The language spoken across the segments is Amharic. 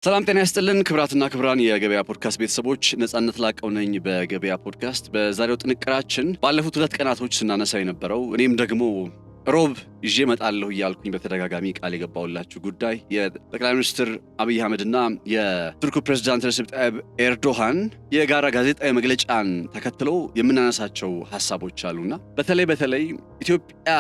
ሰላም ጤና ይስጥልን ክብራትና ክብራን የገበያ ፖድካስት ቤተሰቦች ነጻነት ላቀው ነኝ በገበያ ፖድካስት። በዛሬው ጥንቅራችን ባለፉት 2 ቀናቶች ስናነሳ የነበረው እኔም ደግሞ ሮብ ይዤ እመጣለሁ እያልኩኝ በተደጋጋሚ ቃል የገባውላችሁ ጉዳይ የጠቅላይ ሚኒስትር አብይ አህመድና የቱርኩ ፕሬዝዳንት ረሲፕ ጣይብ ኤርዶሃን የጋራ ጋዜጣዊ መግለጫን ተከትሎ የምናነሳቸው ሐሳቦች አሉና በተለይ ኢትዮጵያ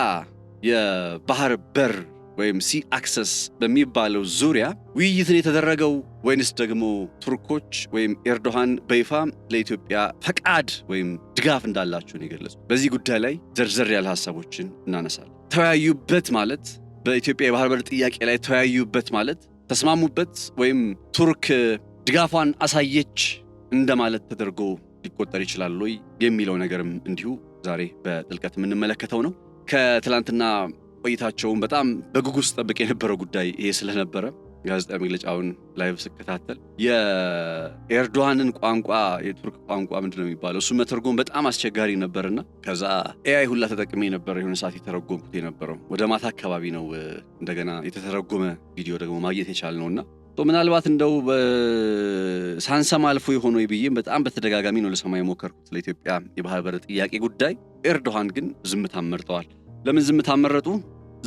የባህር በር ወይም ሲ አክሰስ በሚባለው ዙሪያ ውይይትን የተደረገው ወይንስ ደግሞ ቱርኮች ወይም ኤርዶሃን በይፋ ለኢትዮጵያ ፈቃድ ወይም ድጋፍ እንዳላቸው ነው የገለጹት። በዚህ ጉዳይ ላይ ዘርዘር ያለ ሐሳቦችን እናነሳለን። ተወያዩበት ማለት በኢትዮጵያ የባህር በር ጥያቄ ላይ ተወያዩበት ማለት ተስማሙበት ወይም ቱርክ ድጋፏን አሳየች እንደማለት ተደርጎ ሊቆጠር ይችላል ወይ የሚለው ነገርም እንዲሁ ዛሬ በጥልቀት የምንመለከተው ነው። ከትላንትና ቆይታቸውን በጣም በጉጉት ጠብቅ የነበረው ጉዳይ ይሄ ስለነበረ ጋዜጣዊ መግለጫውን ላይቭ ስከታተል የኤርዶሃንን ቋንቋ የቱርክ ቋንቋ ምንድነው የሚባለው እሱ መተርጎም በጣም አስቸጋሪ ነበርና ከዛ ኤአይ ሁላ ተጠቅሜ ነበር የሆነ ሰዓት የተረጎምኩት የነበረው። ወደ ማታ አካባቢ ነው እንደገና የተተረጎመ ቪዲዮ ደግሞ ማግኘት የቻልነውና ምናልባት እንደው ሳንሰማ አልፎ የሆነው ይብዬም በጣም በተደጋጋሚ ነው ለሰማይ ሞከርኩት ለኢትዮጵያ የባህር በር ጥያቄ ጉዳይ። ኤርዶሃን ግን ዝምታን መርጠዋል። ለምን ዝምታ መረጡ?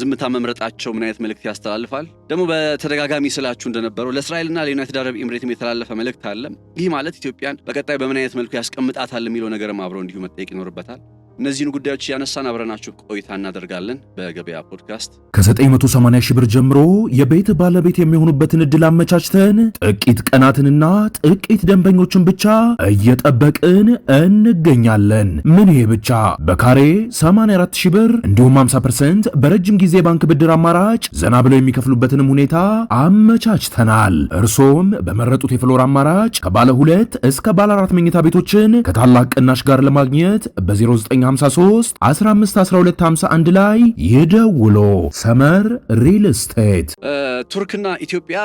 ዝምታ መምረጣቸው ምን አይነት መልእክት ያስተላልፋል? ደግሞ በተደጋጋሚ ስላችሁ እንደነበረው ለእስራኤልና ለዩናይትድ አረብ ኤሚሬትም የተላለፈ መልእክት አለ። ይህ ማለት ኢትዮጵያን በቀጣይ በምን አይነት መልኩ ያስቀምጣታል የሚለው ነገርም አብረው እንዲሁ መጠየቅ ይኖርበታል። እነዚህን ጉዳዮች ያነሳን አብረናችሁ ቆይታ እናደርጋለን በገበያ ፖድካስት። ከ980 ሺህ ብር ጀምሮ የቤት ባለቤት የሚሆኑበትን እድል አመቻችተን ጥቂት ቀናትንና ጥቂት ደንበኞችን ብቻ እየጠበቅን እንገኛለን። ምን ይሄ ብቻ! በካሬ 84 ሺህ ብር እንዲሁም 50% በረጅም ጊዜ ባንክ ብድር አማራጭ ዘና ብለው የሚከፍሉበትንም ሁኔታ አመቻችተናል። እርሶም በመረጡት የፍሎር አማራጭ ከባለ 2 እስከ ባለ 4 መኝታ ቤቶችን ከታላቅ ቅናሽ ጋር ለማግኘት በ0953 15 12 51 ላይ ይደውሉ። ሰመር ሪል ስቴት። ቱርክና ኢትዮጵያ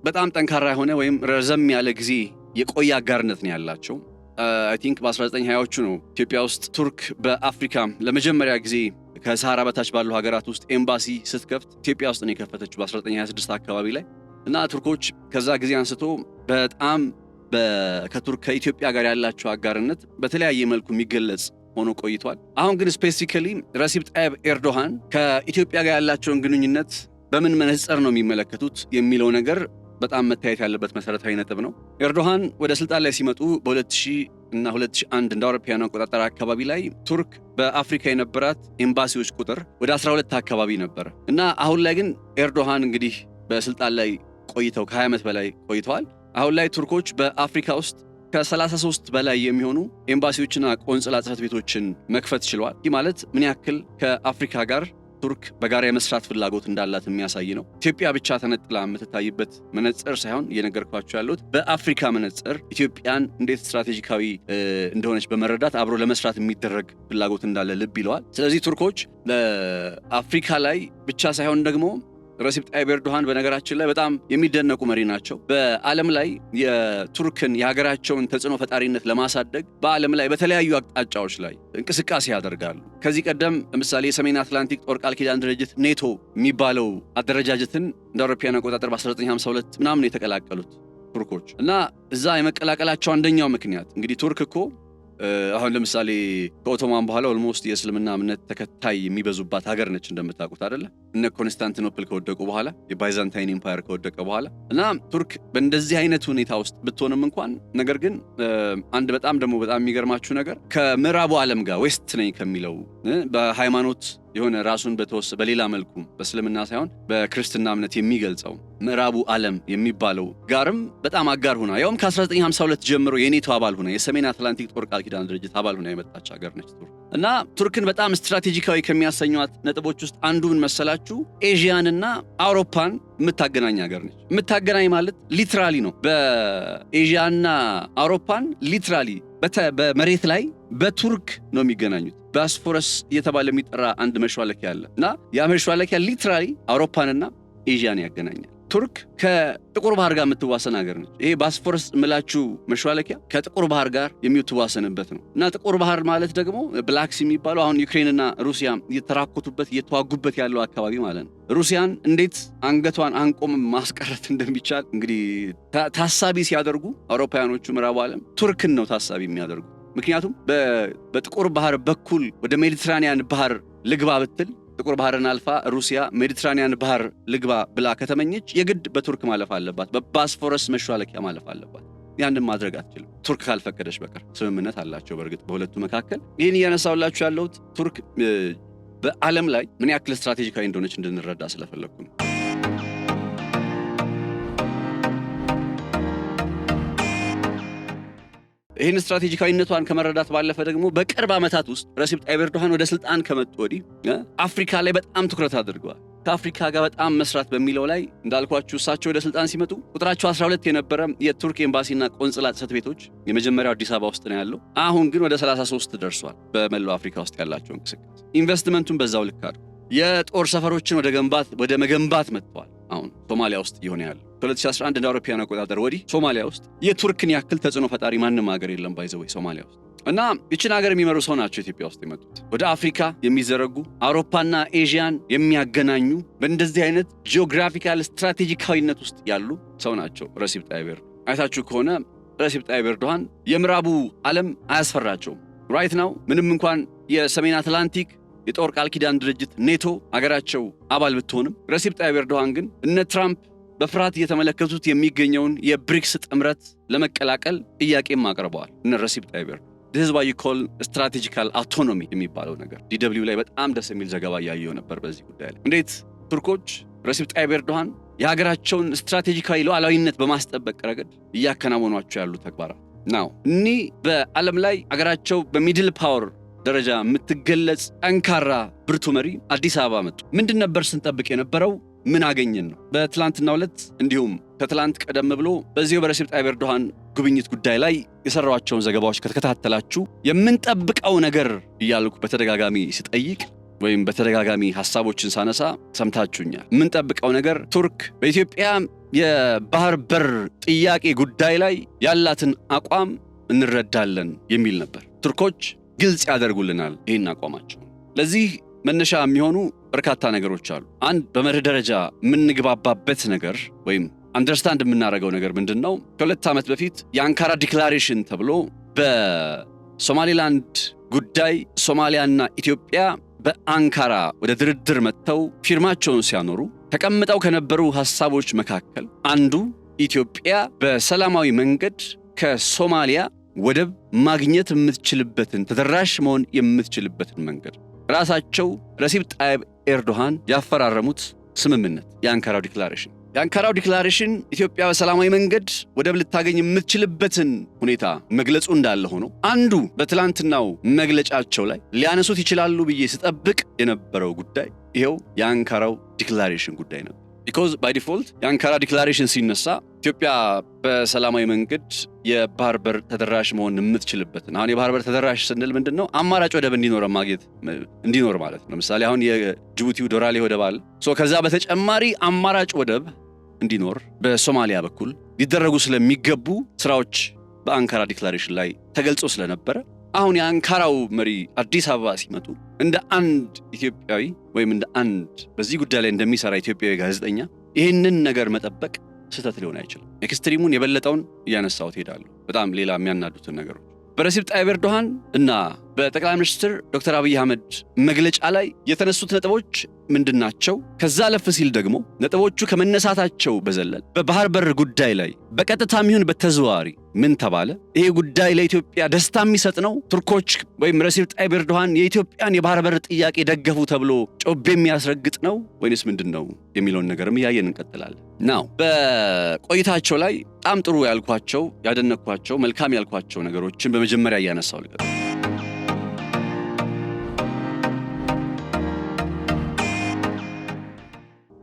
በጣም ጠንካራ የሆነ ወይም ረዘም ያለ ጊዜ የቆየ አጋርነት ነው ያላቸው። አይ ቲንክ በ1920ዎቹ ነው ኢትዮጵያ ውስጥ ቱርክ በአፍሪካ ለመጀመሪያ ጊዜ ከሰሃራ በታች ባሉ ሀገራት ውስጥ ኤምባሲ ስትከፍት ኢትዮጵያ ውስጥ ነው የከፈተችው በ1926 አካባቢ ላይ እና ቱርኮች ከዛ ጊዜ አንስቶ በጣም ከኢትዮጵያ ጋር ያላቸው አጋርነት በተለያየ መልኩ የሚገለጽ ሆኖ ቆይቷል። አሁን ግን ስፔሲፊካሊ ረሲፕ ጣይብ ኤርዶሃን ከኢትዮጵያ ጋር ያላቸውን ግንኙነት በምን መነጽር ነው የሚመለከቱት የሚለው ነገር በጣም መታየት ያለበት መሰረታዊ ነጥብ ነው። ኤርዶሃን ወደ ስልጣን ላይ ሲመጡ በ2000 እና 2001 እንደ አውሮፓውያን አቆጣጠር አካባቢ ላይ ቱርክ በአፍሪካ የነበራት ኤምባሲዎች ቁጥር ወደ 12 አካባቢ ነበር እና አሁን ላይ ግን ኤርዶሃን እንግዲህ በስልጣን ላይ ቆይተው ከ20 ዓመት በላይ ቆይተዋል። አሁን ላይ ቱርኮች በአፍሪካ ውስጥ ከ33 በላይ የሚሆኑ ኤምባሲዎችና ቆንጽላ ጽሕፈት ቤቶችን መክፈት ችለዋል። ይህ ማለት ምን ያክል ከአፍሪካ ጋር ቱርክ በጋራ የመስራት ፍላጎት እንዳላት የሚያሳይ ነው። ኢትዮጵያ ብቻ ተነጥላ የምትታይበት መነጽር ሳይሆን እየነገርኳቸው ያሉት በአፍሪካ መነጽር ኢትዮጵያን እንዴት ስትራቴጂካዊ እንደሆነች በመረዳት አብሮ ለመስራት የሚደረግ ፍላጎት እንዳለ ልብ ይለዋል። ስለዚህ ቱርኮች ለአፍሪካ ላይ ብቻ ሳይሆን ደግሞ ረሲፕ ጣይብ ኤርዶሃን በነገራችን ላይ በጣም የሚደነቁ መሪ ናቸው። በዓለም ላይ የቱርክን የሀገራቸውን ተጽዕኖ ፈጣሪነት ለማሳደግ በዓለም ላይ በተለያዩ አቅጣጫዎች ላይ እንቅስቃሴ ያደርጋሉ። ከዚህ ቀደም ለምሳሌ የሰሜን አትላንቲክ ጦር ቃል ኪዳን ድርጅት ኔቶ የሚባለው አደረጃጀትን እንደ አውሮፓውያን አቆጣጠር በ1952 ምናምን የተቀላቀሉት ቱርኮች እና እዛ የመቀላቀላቸው አንደኛው ምክንያት እንግዲህ ቱርክ እኮ አሁን ለምሳሌ ከኦቶማን በኋላ ኦልሞስት የእስልምና እምነት ተከታይ የሚበዙባት ሀገር ነች እንደምታውቁት አይደለ? እነ ኮንስታንቲኖፕል ከወደቁ በኋላ የባይዛንታይን ኤምፓየር ከወደቀ በኋላ እና ቱርክ በእንደዚህ አይነት ሁኔታ ውስጥ ብትሆንም እንኳን ነገር ግን አንድ በጣም የሚገርማችሁ ነገር ከምዕራቡ ዓለም ጋር ዌስት ነኝ ከሚለው በሃይማኖት የሆነ ራሱን በሌላ መልኩ በእስልምና ሳይሆን በክርስትና እምነት የሚገልጸው ምዕራቡ ዓለም የሚባለው ጋርም በጣም አጋር ሆና ያውም ከ1952 ጀምሮ የኔቶ አባል ሆና የሰሜን አትላንቲክ ጦር ቃል ኪዳን ድርጅት አባል ሆና የመጣች ሀገር ነች ቱርክ። እና ቱርክን በጣም ስትራቴጂካዊ ከሚያሰኟት ነጥቦች ውስጥ አንዱ ምን መሰላችሁ? ኤዥያንና አውሮፓን የምታገናኝ ሀገር ነች። የምታገናኝ ማለት ሊትራሊ ነው። በኤዥያና አውሮፓን ሊትራሊ በመሬት ላይ በቱርክ ነው የሚገናኙት። ቦስፎረስ እየተባለ የሚጠራ አንድ መሿለኪያ አለ እና ያ መሿለኪያ ሊትራሊ አውሮፓንና ኤዥያን ያገናኛል። ቱርክ ከጥቁር ባህር ጋር የምትዋሰን ሀገር ነች። ይሄ ባስፎረስ ምላችሁ መሿለኪያ ከጥቁር ባህር ጋር የምትዋሰንበት ነው እና ጥቁር ባህር ማለት ደግሞ ብላክ ሲ የሚባለው አሁን ዩክሬንና ሩሲያ እየተራኮቱበት እየተዋጉበት ያለው አካባቢ ማለት ነው። ሩሲያን እንዴት አንገቷን አንቆም ማስቀረት እንደሚቻል እንግዲህ ታሳቢ ሲያደርጉ አውሮፓውያኖቹ ምዕራቡ ዓለም ቱርክን ነው ታሳቢ የሚያደርጉ። ምክንያቱም በጥቁር ባህር በኩል ወደ ሜዲትራኒያን ባህር ልግባ ብትል ጥቁር ባህርን አልፋ ሩሲያ ሜዲትራኒያን ባህር ልግባ ብላ ከተመኘች የግድ በቱርክ ማለፍ አለባት፣ በባስፎረስ መሿለኪያ ማለፍ አለባት። ያንን ማድረግ አትችልም ቱርክ ካልፈቀደች በቀር። ስምምነት አላቸው በእርግጥ በሁለቱ መካከል። ይህን እያነሳውላችሁ ያለሁት ቱርክ በዓለም ላይ ምን ያክል ስትራቴጂካዊ እንደሆነች እንድንረዳ ስለፈለግኩ ነው። ይህን ስትራቴጂካዊነቷን ከመረዳት ባለፈ ደግሞ በቅርብ ዓመታት ውስጥ ረሲፕ ጣይብ ኤርዶሃን ወደ ስልጣን ከመጡ ወዲህ አፍሪካ ላይ በጣም ትኩረት አድርገዋል። ከአፍሪካ ጋር በጣም መስራት በሚለው ላይ እንዳልኳችሁ እሳቸው ወደ ስልጣን ሲመጡ ቁጥራቸው 12 የነበረ የቱርክ ኤምባሲና ቆንጽላ ጽሕፈት ቤቶች የመጀመሪያው አዲስ አበባ ውስጥ ነው ያለው። አሁን ግን ወደ 33 ደርሷል። በመላው አፍሪካ ውስጥ ያላቸው እንቅስቃሴ ኢንቨስትመንቱን በዛው ልክ አድርገው የጦር ሰፈሮችን ወደ መገንባት መጥተዋል። አሁን ሶማሊያ ውስጥ እየሆነ ያለው ከ2011 እንደ አውሮፓውያን አቆጣጠር ወዲህ ሶማሊያ ውስጥ የቱርክን ያክል ተጽዕኖ ፈጣሪ ማንም ሀገር የለም ባይዘው ሶማሊያ ውስጥ እና ይችን ሀገር የሚመሩ ሰው ናቸው ኢትዮጵያ ውስጥ የመጡት። ወደ አፍሪካ የሚዘረጉ አውሮፓና ኤዥያን የሚያገናኙ በእንደዚህ አይነት ጂኦግራፊካል ስትራቴጂካዊነት ውስጥ ያሉ ሰው ናቸው ረሲፕ ጣይብ ኤርዶሃን። አይታችሁ ከሆነ ረሲፕ ጣይብ ኤርዶሃን የምዕራቡ ዓለም አያስፈራቸውም። ራይት ናው ምንም እንኳን የሰሜን አትላንቲክ የጦር ቃል ኪዳን ድርጅት ኔቶ አገራቸው አባል ብትሆንም ረሲፕ ጣይብ ኤርዶሃን ግን እነ ትራምፕ በፍርሃት እየተመለከቱት የሚገኘውን የብሪክስ ጥምረት ለመቀላቀል ጥያቄም አቅርበዋል። እነ ረሲፕ ጣይብ ኤርዶሃን this is why you call strategical autonomy የሚባለው ነገር DW ላይ በጣም ደስ የሚል ዘገባ እያየሁ ነበር በዚህ ጉዳይ ላይ እንዴት ቱርኮች ረሲፕ ጣይብ ኤርዶሃን የሀገራቸውን ስትራቴጂካዊ ሉዓላዊነት በማስጠበቅ ረገድ እያከናወኗቸው ያሉ ተግባራት ነው። እኒህ በዓለም ላይ አገራቸው በሚድል ፓወር ደረጃ የምትገለጽ ጠንካራ ብርቱ መሪ አዲስ አበባ መጡ። ምንድን ነበር ስንጠብቅ የነበረው? ምን አገኘን ነው። በትላንትናው ዕለት እንዲሁም ከትላንት ቀደም ብሎ በዚሁ በረሲፕ ጣይብ ኤርዶሃን ጉብኝት ጉዳይ ላይ የሰራኋቸውን ዘገባዎች ከተከታተላችሁ የምንጠብቀው ነገር እያልኩ በተደጋጋሚ ስጠይቅ ወይም በተደጋጋሚ ሐሳቦችን ሳነሳ ሰምታችሁኛል። የምንጠብቀው ነገር ቱርክ በኢትዮጵያ የባህር በር ጥያቄ ጉዳይ ላይ ያላትን አቋም እንረዳለን የሚል ነበር። ቱርኮች ግልጽ ያደርጉልናል ይህን አቋማቸው። ለዚህ መነሻ የሚሆኑ በርካታ ነገሮች አሉ። አንድ በመርህ ደረጃ የምንግባባበት ነገር ወይም አንደርስታንድ የምናደርገው ነገር ምንድን ነው? ከ2 ዓመት በፊት የአንካራ ዲክላሬሽን ተብሎ በሶማሌላንድ ጉዳይ ሶማሊያና ኢትዮጵያ በአንካራ ወደ ድርድር መጥተው ፊርማቸውን ሲያኖሩ ተቀምጠው ከነበሩ ሐሳቦች መካከል አንዱ ኢትዮጵያ በሰላማዊ መንገድ ከሶማሊያ ወደብ ማግኘት የምትችልበትን ተደራሽ መሆን የምትችልበትን መንገድ ራሳቸው ረሲፕ ጣይብ ኤርዶሃን ያፈራረሙት ስምምነት የአንካራው ዲክላሬሽን። የአንካራው ዲክላሬሽን ኢትዮጵያ በሰላማዊ መንገድ ወደብ ልታገኝ የምትችልበትን ሁኔታ መግለጹ እንዳለ ሆኖ አንዱ በትላንትናው መግለጫቸው ላይ ሊያነሱት ይችላሉ ብዬ ስጠብቅ የነበረው ጉዳይ ይሄው የአንካራው ዲክላሬሽን ጉዳይ ነበር። ቢኮዝ ባይ ዲፎልት የአንካራ ዲክላሬሽን ሲነሳ ኢትዮጵያ በሰላማዊ መንገድ የባህር በር ተደራሽ መሆን የምትችልበትን አሁን የባህር በር ተደራሽ ስንል ምንድን ነው? አማራጭ ወደብ እንዲኖር ማለት ነው። ለምሳሌ አሁን የጅቡቲው ዶራሌ ወደብ አለ። ከዛ በተጨማሪ አማራጭ ወደብ እንዲኖር በሶማሊያ በኩል ሊደረጉ ስለሚገቡ ስራዎች በአንካራ ዲክላሬሽን ላይ ተገልጾ ስለነበረ አሁን የአንካራው መሪ አዲስ አበባ ሲመጡ እንደ አንድ ኢትዮጵያዊ ወይም እንደ አንድ በዚህ ጉዳይ ላይ እንደሚሰራ ኢትዮጵያዊ ጋዜጠኛ ይህንን ነገር መጠበቅ ስህተት ሊሆን አይችልም። ኤክስትሪሙን የበለጠውን እያነሳሁት ሄዳለሁ። በጣም ሌላ የሚያናዱትን ነገሮች በረሲፕ ጣይብ ኤርዶሃን እና በጠቅላይ ሚኒስትር ዶክተር አብይ አህመድ መግለጫ ላይ የተነሱት ነጥቦች ምንድናቸው? ከዛ ለፍ ሲል ደግሞ ነጥቦቹ ከመነሳታቸው በዘለል በባህር በር ጉዳይ ላይ በቀጥታም ይሁን በተዘዋዋሪ ምን ተባለ? ይሄ ጉዳይ ለኢትዮጵያ ደስታ የሚሰጥ ነው? ቱርኮች ወይም ረሲፕ ጣይብ ኤርዶሃን የኢትዮጵያን የባህር በር ጥያቄ ደገፉ ተብሎ ጮቤ የሚያስረግጥ ነው ወይንስ ምንድን ነው የሚለውን ነገርም እያየን እንቀጥላለን። ናው በቆይታቸው ላይ በጣም ጥሩ ያልኳቸው ያደነኳቸው መልካም ያልኳቸው ነገሮችን በመጀመሪያ እያነሳው ልቀጥ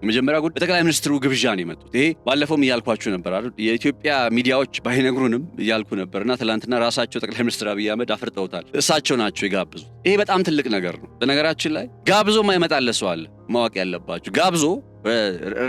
መጀመሪያ ጉዳይ በጠቅላይ ሚኒስትሩ ግብዣ ነው የመጡት። ይሄ ባለፈውም እያልኳችሁ ነበር አይደል? የኢትዮጵያ ሚዲያዎች ባይነግሩንም እያልኩ ነበርና ትላንትና ራሳቸው ጠቅላይ ሚኒስትር አብይ አህመድ አፍርጠውታል። እሳቸው ናቸው የጋብዙት። ይሄ በጣም ትልቅ ነገር ነው። በነገራችን ላይ ጋብዞ ማይመጣለ ሰው አለ። ማወቅ ያለባችሁ ጋብዞ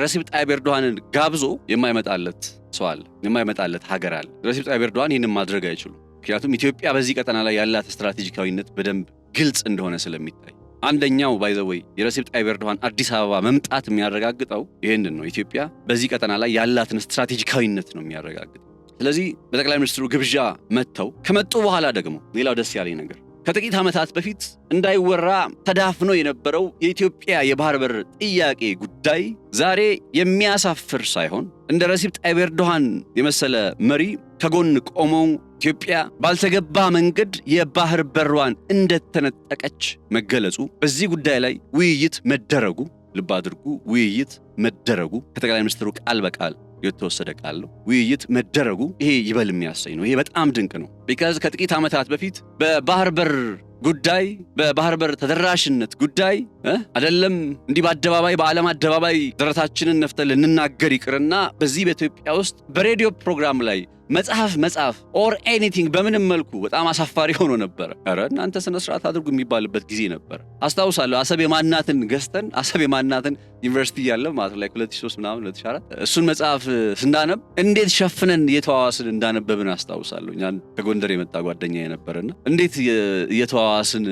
ረሲብ ጣይብ ኤርዶሃንን ጋብዞ የማይመጣለት ሰው አለ፣ የማይመጣለት ሀገር አለ። ረሲብ ጣይብ ኤርዶሃን ይህንን ማድረግ አይችሉም። ምክንያቱም ኢትዮጵያ በዚህ ቀጠና ላይ ያላት ስትራቴጂካዊነት በደንብ ግልጽ እንደሆነ ስለሚታይ አንደኛው ባይ ዘ ዌይ የረሲብ ጣይብ ኤርዶሃን አዲስ አበባ መምጣት የሚያረጋግጠው ይሄንን ነው። ኢትዮጵያ በዚህ ቀጠና ላይ ያላትን ስትራቴጂካዊነት ነው የሚያረጋግጠው። ስለዚህ በጠቅላይ ሚኒስትሩ ግብዣ መጥተው ከመጡ በኋላ ደግሞ ሌላው ደስ ያለኝ ነገር ከጥቂት ዓመታት በፊት እንዳይወራ ተዳፍኖ የነበረው የኢትዮጵያ የባህር በር ጥያቄ ጉዳይ ዛሬ የሚያሳፍር ሳይሆን እንደ ረሲብ ጣይብ ኤርዶሃን የመሰለ መሪ ከጎን ቆመው ኢትዮጵያ ባልተገባ መንገድ የባህር በሯን እንደተነጠቀች መገለጹ፣ በዚህ ጉዳይ ላይ ውይይት መደረጉ፣ ልብ አድርጉ፣ ውይይት መደረጉ ከጠቅላይ ሚኒስትሩ ቃል በቃል የተወሰደ ቃል ነው። ውይይት መደረጉ ይሄ ይበል የሚያሰኝ ነው። ይሄ በጣም ድንቅ ነው። ቢካዝ ከጥቂት ዓመታት በፊት በባህር በር ጉዳይ በባህር በር ተደራሽነት ጉዳይ አይደለም እንዲህ በአደባባይ በዓለም አደባባይ ደረታችንን ነፍተን ልንናገር ይቅርና በዚህ በኢትዮጵያ ውስጥ በሬዲዮ ፕሮግራም ላይ መጽሐፍ ኦር ኤኒቲንግ በምንም መልኩ በጣም አሳፋሪ ሆኖ ነበር። ኧረ እናንተ ስነ ስርዓት አድርጉ የሚባልበት ጊዜ ነበር። አስታውሳለሁ አሰብ የማናትን ገዝተን አሰብ የማናትን ዩኒቨርሲቲ ያለ ማለት ላይ 2003 ምናምን 2004 እሱን መጽሐፍ ስናነብ እንዴት ሸፍነን እየተዋዋስን እንዳነበብን አስታውሳለሁ። እኛን ከጎንደር የመጣ ጓደኛ የነበረና እንዴት እየተዋዋስን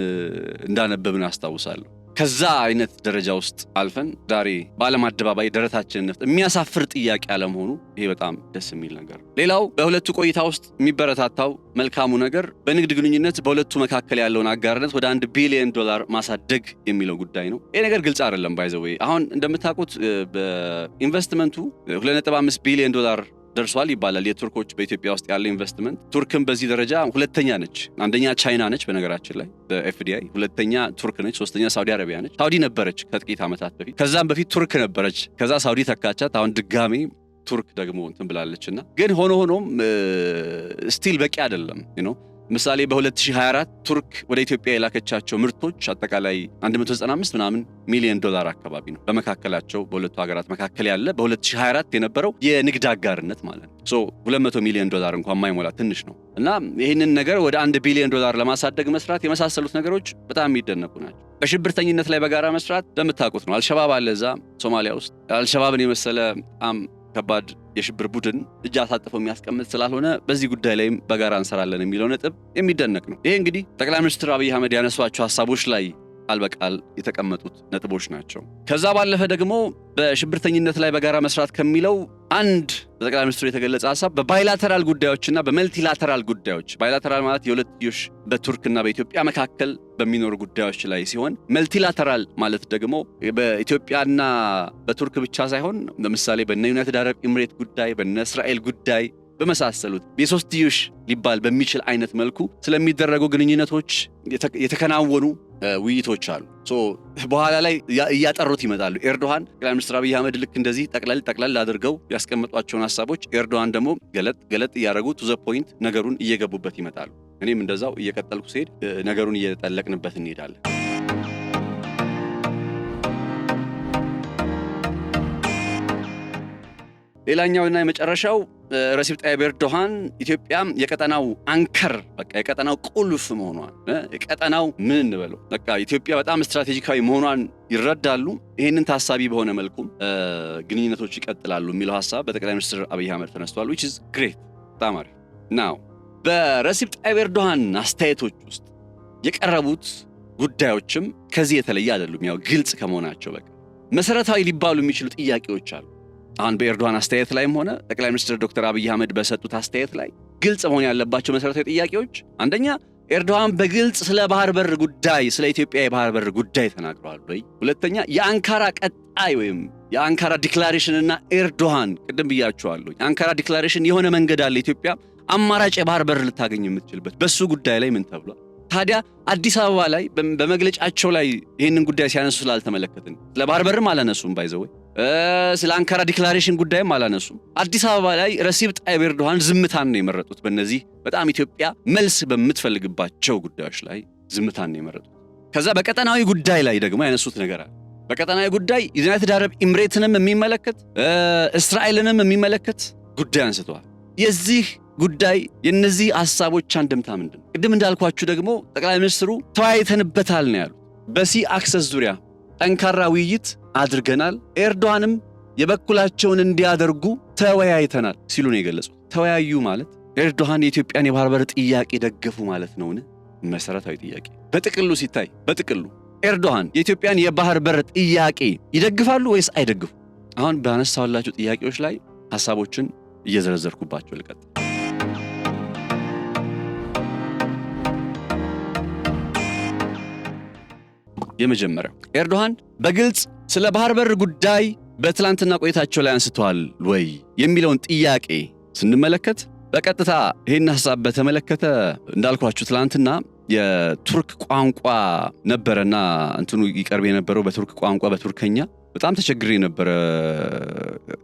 እንዳነበብን አስታውሳለሁ። ከዛ አይነት ደረጃ ውስጥ አልፈን ዛሬ በዓለም አደባባይ ደረታችንን ነፍተን የሚያሳፍር ጥያቄ አለመሆኑ ይሄ በጣም ደስ የሚል ነገር። ሌላው በሁለቱ ቆይታ ውስጥ የሚበረታታው መልካሙ ነገር በንግድ ግንኙነት በሁለቱ መካከል ያለውን አጋርነት ወደ $1 ቢሊዮን ማሳደግ የሚለው ጉዳይ ነው። ይሄ ነገር ግልጽ አይደለም። ባይ ዘ ዌይ አሁን እንደምታውቁት በኢንቨስትመንቱ $2.5 ቢሊዮን ደርሷል ይባላል። የቱርኮች በኢትዮጵያ ውስጥ ያለው ኢንቨስትመንት ቱርክም በዚህ ደረጃ ሁለተኛ ነች። አንደኛ ቻይና ነች በነገራችን ላይ በኤፍዲአይ፣ ሁለተኛ ቱርክ ነች፣ ሶስተኛ ሳውዲ አረቢያ ነች። ሳውዲ ነበረች ከጥቂት ዓመታት በፊት፣ ከዛም በፊት ቱርክ ነበረች፣ ከዛ ሳውዲ ተካቻት፣ አሁን ድጋሚ ቱርክ ደግሞ እንትን ብላለችና ግን ሆኖም ስቲል በቂ አይደለም ነው። ምሳሌ በ2024 ቱርክ ወደ ኢትዮጵያ የላከቻቸው ምርቶች አጠቃላይ $195 ሚሊዮን አካባቢ ነው። በመካከላቸው በሁለቱ ሀገራት መካከል ያለ በ2024 የነበረው የንግድ አጋርነት ማለት ነው። $200 ሚሊዮን እንኳን ማይሞላ ትንሽ ነው እና ይህንን ነገር ወደ $1 ቢሊዮን ለማሳደግ መስራት የመሳሰሉት ነገሮች በጣም የሚደነቁ ናቸው። በሽብርተኝነት ላይ በጋራ መስራት እንደምታውቁት ነው። አልሸባብ አለ እዛ ሶማሊያ ውስጥ። አልሸባብን የመሰለ በጣም ከባድ የሽብር ቡድን እጅ አሳጥፎ የሚያስቀምጥ ስላልሆነ በዚህ ጉዳይ ላይም በጋራ እንሰራለን የሚለው ነጥብ የሚደነቅ ነው። ይሄ እንግዲህ ጠቅላይ ሚኒስትር አብይ አህመድ ያነሷቸው ሐሳቦች ላይ ቃል በቃል የተቀመጡት ነጥቦች ናቸው። ከዛ ባለፈ ደግሞ በሽብርተኝነት ላይ በጋራ መስራት ከሚለው አንድ በጠቅላይ ሚኒስትሩ የተገለጸ ሐሳብ በባይላተራል ጉዳዮችና በመልቲላተራል ጉዳዮች፣ ባይላተራል ማለት የሁለትዮሽ በቱርክና በኢትዮጵያ መካከል በሚኖሩ ጉዳዮች ላይ ሲሆን መልቲላተራል ማለት ደግሞ በኢትዮጵያና በቱርክ ብቻ ሳይሆን ለምሳሌ በነ ዩናይትድ አረብ ኤምሬት ጉዳይ፣ በነ እስራኤል ጉዳይ በመሳሰሉት የሶስትዮሽ ሊባል በሚችል አይነት መልኩ ስለሚደረጉ ግንኙነቶች የተከናወኑ ውይይቶች አሉ። በኋላ ላይ እያጠሩት ይመጣሉ። ኤርዶሃን ጠቅላይ ሚኒስትር አብይ አህመድ ልክ እንደዚህ ጠቅለል አድርገው ያስቀመጧቸውን ሐሳቦች ኤርዶሃን ደግሞ ገለጥ እያደረጉ ቱ ዘ ፖይንት ነገሩን እየገቡበት ይመጣሉ። እኔም እንደዛው እየቀጠልኩ ሲሄድ ነገሩን እየጠለቅንበት እንሄዳለን። ሌላኛውና የመጨረሻው ረሲብ ጣይብ ኤርዶሃን ኢትዮጵያ የቀጠናው አንከር በቃ የቀጠናው ቁልፍ መሆኗን የቀጠናው ምን እንበለው በቃ ኢትዮጵያ በጣም ስትራቴጂካዊ መሆኗን ይረዳሉ። ይህንን ታሳቢ በሆነ መልኩ ግንኙነቶች ይቀጥላሉ የሚለው ሐሳብ በጠቅላይ ሚኒስትር አብይ አህመድ ተነስቷል። which is great በጣም አሪፍ ነው። በረሲብ ጣይብ ኤርዶሃን አስተያየቶች ውስጥ የቀረቡት ጉዳዮችም ከዚህ የተለየ አይደሉም። ያው ግልጽ ከመሆናቸው በቃ መሰረታዊ ሊባሉ የሚችሉ ጥያቄዎች አሉ። አሁን በኤርዶሃን አስተያየት ላይም ሆነ ጠቅላይ ሚኒስትር ዶክተር አብይ አህመድ በሰጡት አስተያየት ላይ ግልጽ መሆን ያለባቸው መሰረታዊ ጥያቄዎች፣ አንደኛ ኤርዶሃን በግልጽ ስለ ባህር በር ጉዳይ ስለ ኢትዮጵያ የባህር በር ጉዳይ ተናግረዋል ወይ? ሁለተኛ የአንካራ ቀጣይ ወይም የአንካራ ዲክላሬሽን እና ኤርዶሃን ቅድም ብያቸዋለሁ። የአንካራ ዲክላሬሽን የሆነ መንገድ አለ ኢትዮጵያ አማራጭ የባህር በር ልታገኝ የምትችልበት፣ በሱ ጉዳይ ላይ ምን ተብሏል? ታዲያ አዲስ አበባ ላይ በመግለጫቸው ላይ ይህንን ጉዳይ ሲያነሱ ስላልተመለከትን ስለ ባህር በርም አላነሱም። ባይዘወይ ስለ አንካራ ዲክላሬሽን ጉዳይም አላነሱም። አዲስ አበባ ላይ ረሲብ ጣይብ ኤርዶሃን ዝምታን ነው የመረጡት። በእነዚህ በጣም ኢትዮጵያ መልስ በምትፈልግባቸው ጉዳዮች ላይ ዝምታን ነው የመረጡት። ከዛ በቀጠናዊ ጉዳይ ላይ ደግሞ ያነሱት ነገር አለ። በቀጠናዊ ጉዳይ ዩናይትድ አረብ ኤምሬትንም የሚመለከት እስራኤልንም የሚመለከት ጉዳይ አንስተዋል። የዚህ ጉዳይ የነዚህ ሐሳቦች አንድምታ ምንድን ነው? ቅድም እንዳልኳችሁ ደግሞ ጠቅላይ ሚኒስትሩ ተወያይተንበታል ነው ያሉት። በሲ አክሰስ ዙሪያ ጠንካራ ውይይት አድርገናል፣ ኤርዶሃንም የበኩላቸውን እንዲያደርጉ ተወያይተናል ሲሉ ነው የገለጹት። ተወያዩ ማለት ኤርዶሃን የኢትዮጵያን የባህር በር ጥያቄ ደገፉ ማለት ነውን? መሰረታዊ ጥያቄ በጥቅሉ ሲታይ ኤርዶሃን የኢትዮጵያን የባህር በር ጥያቄ ይደግፋሉ ወይስ አይደግፉ? አሁን ባነሳውላችሁ ጥያቄዎች ላይ ሐሳቦችን እየዘረዘርኩባቸው ልቀጥል። የመጀመሪያው ኤርዶሃን በግልጽ ስለ ባህር በር ጉዳይ በትላንትና ቆይታቸው ላይ አንስተዋል ወይ የሚለውን ጥያቄ ስንመለከት በቀጥታ ይሄን ሐሳብ በተመለከተ እንዳልኳችሁ ትላንትና የቱርክ ቋንቋ ነበርና እንትኑ ይቀርብ የነበረው በቱርክ ቋንቋ በቱርከኛ በጣም ተቸግሬ ነበር።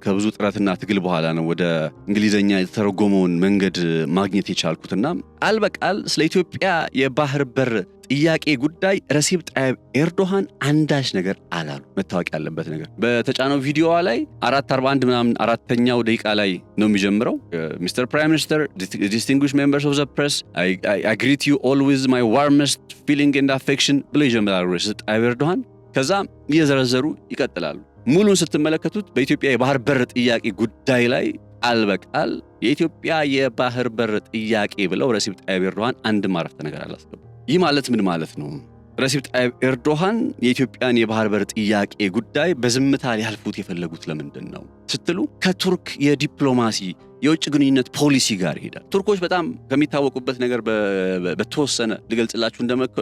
ከብዙ ጥረትና ትግል በኋላ ነው ወደ እንግሊዘኛ የተተረጎመውን መንገድ ማግኘት የቻልኩትና አልበቃል ስለ ኢትዮጵያ የባህር በር ጥያቄ ጉዳይ ረሲብ ጣይብ ኤርዶሃን አንዳች ነገር አላሉ። መታወቅ ያለበት ነገር በተጫነው ቪዲዮዋ ላይ 4:41 ምናምን አራተኛው ደቂቃ ላይ ነው የሚጀምረው። ሚስተር ፕራይም ሚኒስተር distinguished members of the press I greet you all with my warmest feeling and affection ብሎ ይጀምራሉ ረሲብ ጣይብ ኤርዶሃን። ከዛ እየዘረዘሩ ይቀጥላሉ። ሙሉን ስትመለከቱት በኢትዮጵያ የባህር በር ጥያቄ ጉዳይ ላይ አልበቃል የኢትዮጵያ የባህር በር ጥያቄ ብለው ረሲብ ጣይብ ኤርዶሃን አንድ ማረፍተ ነገር አላስገቡ። ይህ ማለት ምን ማለት ነው? ረሲብ ጣይብ ኤርዶሃን የኢትዮጵያን የባህር በር ጥያቄ ጉዳይ በዝምታ ሊያልፉት የፈለጉት ለምንድን ነው ስትሉ ከቱርክ የዲፕሎማሲ የውጭ ግንኙነት ፖሊሲ ጋር ይሄዳል። ቱርኮች በጣም ከሚታወቁበት ነገር በተወሰነ ልገልጽላችሁ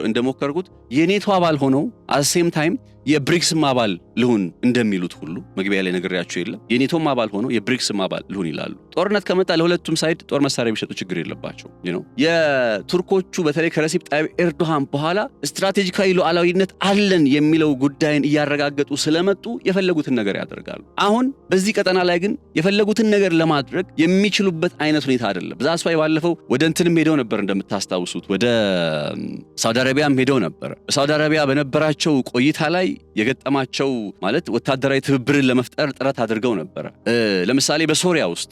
እንደሞከርኩት የኔቶ አባል ሆነው አሴም ታይም የብሪክስም አባል ልሁን እንደሚሉት ሁሉ መግቢያ ላይ ነግሬያችሁ የለም የኔቶም አባል ሆነው የብሪክስም አባል ልሁን ይላሉ። ጦርነት ከመጣ ለሁለቱም ሳይድ ጦር መሳሪያ ቢሸጡ ችግር የለባቸው። የቱርኮቹ በተለይ ከረሲብ ጣይብ ኤርዶሃን በኋላ ስትራቴጂካዊ ሉዓላዊነት አለን የሚለው ጉዳይን እያረጋገጡ ስለመጡ የፈለጉትን ነገር ያደርጋሉ። አሁን በዚህ ቀጠና ላይ ግን የፈለጉትን ነገር ለማድረግ የሚችሉበት አይነት ሁኔታ አይደለም። ዛስፋይ ባለፈው ወደ እንትንም ሄደው ነበር እንደምታስታውሱት ወደ ሳውዲ አረቢያም ሄደው ነበር። በሳውዲ አረቢያ በነበራቸው ቆይታ ላይ የገጠማቸው ማለት ወታደራዊ ትብብርን ለመፍጠር ጥረት አድርገው ነበር። ለምሳሌ በሶሪያ ውስጥ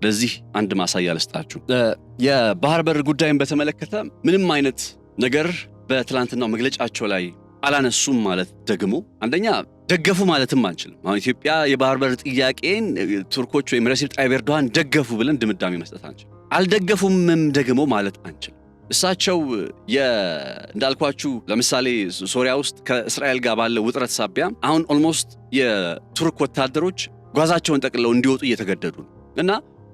ለዚህ አንድ ማሳያ ልስጣችሁ። የባህር በር ጉዳይን በተመለከተ ምንም አይነት ነገር በትላንትናው መግለጫቸው ላይ አላነሱም ማለት ደግሞ አንደኛ ደገፉ ማለትም አንችልም። አሁን ኢትዮጵያ የባህር በር ጥያቄን ቱርኮች ወይም ረሲብ ጣይብ ኤርዶሃን ደገፉ ብለን ድምዳሜ መስጠት አንችልም። አልደገፉምም ደግሞ ማለት አንችልም። እሳቸው እንዳልኳችሁ ለምሳሌ ሶሪያ ውስጥ ከእስራኤል ጋር ባለው ውጥረት ሳቢያ አሁን ኦልሞስት የቱርክ ወታደሮች ጓዛቸውን ጠቅልለው እንዲወጡ እየተገደዱ ነው እና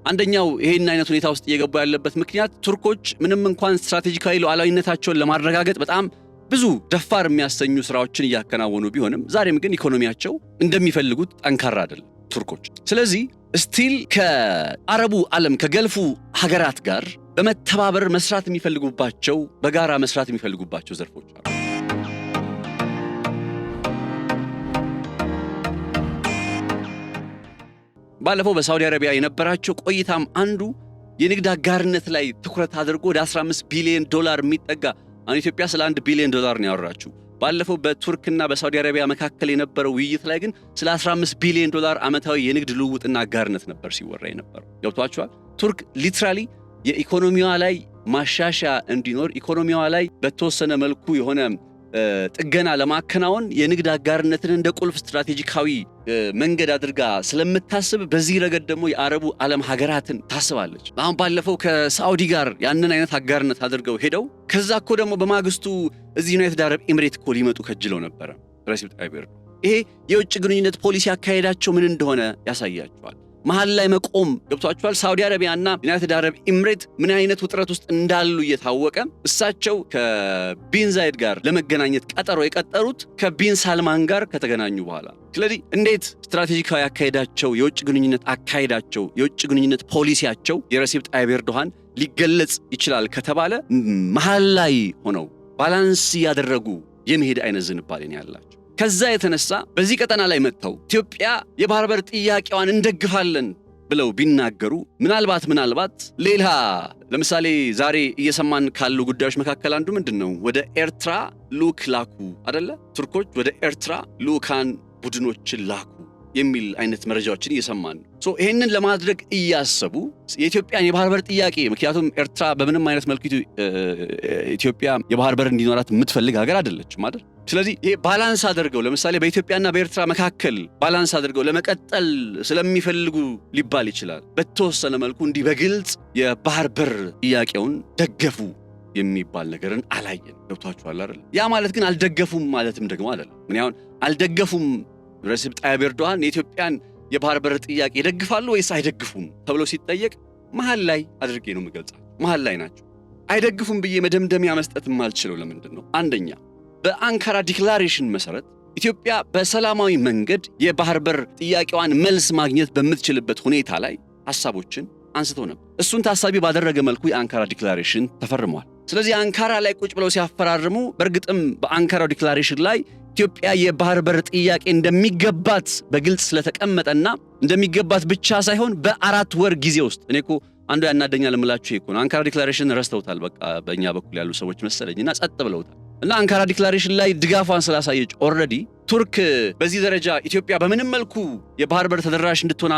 አንደኛው ይሄን አይነት ሁኔታ ውስጥ እየገቡ ያለበት ምክንያት ቱርኮች ምንም እንኳን ስትራቴጂካዊ ሉዓላዊነታቸውን ለማረጋገጥ በጣም ብዙ ደፋር የሚያሰኙ ስራዎችን እያከናወኑ ቢሆንም ዛሬም ግን ኢኮኖሚያቸው እንደሚፈልጉት ጠንካራ አይደለም ቱርኮች። ስለዚህ ስቲል ከአረቡ ዓለም ከገልፉ ሀገራት ጋር በመተባበር መስራት የሚፈልጉባቸው በጋራ መስራት የሚፈልጉባቸው ዘርፎች አሉ። ባለፈው በሳውዲ አረቢያ የነበራቸው ቆይታም አንዱ የንግድ አጋርነት ላይ ትኩረት አድርጎ ወደ $15 ቢሊዮን የሚጠጋ አሁን ኢትዮጵያ ስለ $1 ቢሊዮን ነው ያወራችው። ባለፈው በቱርክና በሳውዲ አረቢያ መካከል የነበረው ውይይት ላይ ግን ስለ $15 ቢሊዮን ዓመታዊ የንግድ ልውውጥና አጋርነት ነበር ሲወራ የነበረው። ገብቷችኋል? ቱርክ ሊትራሊ የኢኮኖሚዋ ላይ ማሻሻያ እንዲኖር ኢኮኖሚዋ ላይ በተወሰነ መልኩ የሆነ ጥገና ለማከናወን የንግድ አጋርነትን እንደ ቁልፍ ስትራቴጂካዊ መንገድ አድርጋ ስለምታስብ በዚህ ረገድ ደግሞ የአረቡ ዓለም ሀገራትን ታስባለች። አሁን ባለፈው ከሳዑዲ ጋር ያንን አይነት አጋርነት አድርገው ሄደው ከዛ እኮ ደግሞ በማግስቱ እዚህ ዩናይትድ አረብ ኤምሬት እኮ ሊመጡ ከጅለው ነበረ ረሲብ ጣይብ ኤርዶሃን። ይሄ የውጭ ግንኙነት ፖሊሲ አካሄዳቸው ምን እንደሆነ ያሳያቸዋል። መሃል ላይ መቆም ገብቷቸዋል። ሳዑዲ አረቢያና ዩናይትድ አረብ ኤምሬት ምን አይነት ውጥረት ውስጥ እንዳሉ እየታወቀ እሳቸው ከቢን ዛይድ ጋር ለመገናኘት ቀጠሮ የቀጠሩት ከቢን ሳልማን ጋር ከተገናኙ በኋላ። ስለዚህ እንዴት ስትራቴጂካዊ አካሄዳቸው የውጭ ግንኙነት አካሄዳቸው የውጭ ግንኙነት ፖሊሲያቸው የረሲብ ጣይብ ኤርዶሃን ሊገለጽ ይችላል ከተባለ መሃል ላይ ሆነው ባላንስ እያደረጉ የመሄድ አይነት ዝንባሌ ነው ያላቸው። ከዛ የተነሳ በዚህ ቀጠና ላይ መጥተው ኢትዮጵያ የባህር በር ጥያቄዋን እንደግፋለን ብለው ቢናገሩ ምናልባት ሌላ ለምሳሌ ዛሬ እየሰማን ካሉ ጉዳዮች መካከል አንዱ ምንድነው? ወደ ኤርትራ ልዑክ ላኩ አይደለ? ቱርኮች ወደ ኤርትራ ልዑካን ቡድኖችን ላኩ የሚል አይነት መረጃዎችን እየሰማን ነው። ይሄንን ለማድረግ እያሰቡ የኢትዮጵያን የባህር በር ጥያቄ ምክንያቱም ኤርትራ በምንም አይነት መልኩ ኢትዮጵያ የባህር በር እንዲኖራት የምትፈልግ ሀገር አይደለችም አይደል? ስለዚህ ይሄ ባላንስ አድርገው ለምሳሌ በኢትዮጵያና በኤርትራ መካከል ባላንስ አድርገው ለመቀጠል ስለሚፈልጉ ሊባል ይችላል። በተወሰነ መልኩ እንዲህ በግልጽ የባህር በር ጥያቄውን ደገፉ የሚባል ነገርን አላየን። ገብቷችኋል አይደል? ያ ማለት ግን አልደገፉም ማለትም ደግሞ አይደለም። ምን ያውን አልደገፉም ረሲብ ጣይብ ኤርዶሃን የኢትዮጵያን የባህር በር ጥያቄ ይደግፋሉ ወይስ አይደግፉም ተብሎ ሲጠየቅ መሃል ላይ አድርጌ ነው የምገልጸው። መሃል ላይ ናቸው። አይደግፉም ብዬ መደምደሚያ መስጠት የማልችለው ለምንድን ነው? አንደኛ በአንካራ ዲክላሬሽን መሰረት ኢትዮጵያ በሰላማዊ መንገድ የባህር በር ጥያቄዋን መልስ ማግኘት በምትችልበት ሁኔታ ላይ ሐሳቦችን አንስቶ ነበር። እሱን ታሳቢ ባደረገ መልኩ የአንካራ ዲክላሬሽን ተፈርሟል። ስለዚህ አንካራ ላይ ቁጭ ብለው ሲያፈራርሙ በእርግጥም በአንካራው ዲክላሬሽን ላይ ኢትዮጵያ የባህር በር ጥያቄ እንደሚገባት በግልጽ ስለተቀመጠና እንደሚገባት ብቻ ሳይሆን በ4 ወር ጊዜ ውስጥ እኔኮ አንዱ ያናደኛል እምላችሁ ይሄ ነው። አንካራ ዲክላሬሽን ረስተውታል። በቃ በእኛ በኩል ያሉ ሰዎች መሰለኝና ጸጥ ብለውታል። እና አንካራ ዲክላሬሽን ላይ ድጋፏን ስላሳየች ኦልሬዲ ቱርክ በዚህ ደረጃ ኢትዮጵያ በምንም መልኩ የባህር በር ተደራሽ እንድትሆን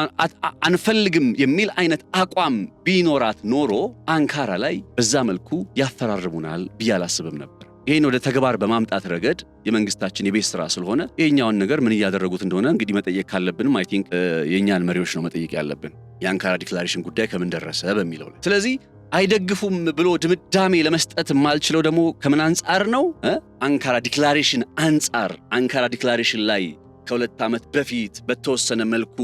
አንፈልግም የሚል አይነት አቋም ቢኖራት ኖሮ አንካራ ላይ በዛ መልኩ ያፈራርሙናል ብዬ አላስብም ነበር። ይሄን ወደ ተግባር በማምጣት ረገድ የመንግስታችን የቤት ስራ ስለሆነ ይሄኛውን ነገር ምን እያደረጉት እንደሆነ እንግዲህ መጠየቅ ካለብንም አይ ቲንክ የኛን መሪዎች ነው መጠየቅ ያለብን። የአንካራ ዲክላሬሽን ጉዳይ ከምን ደረሰ በሚለው ላይ። ስለዚህ አይደግፉም ብሎ ድምዳሜ ለመስጠት ማልችለው ደግሞ ከምን አንጻር ነው? አንካራ ዲክላሬሽን አንጻር። አንካራ ዲክላሬሽን ላይ ከ2 ዓመት በፊት በተወሰነ መልኩ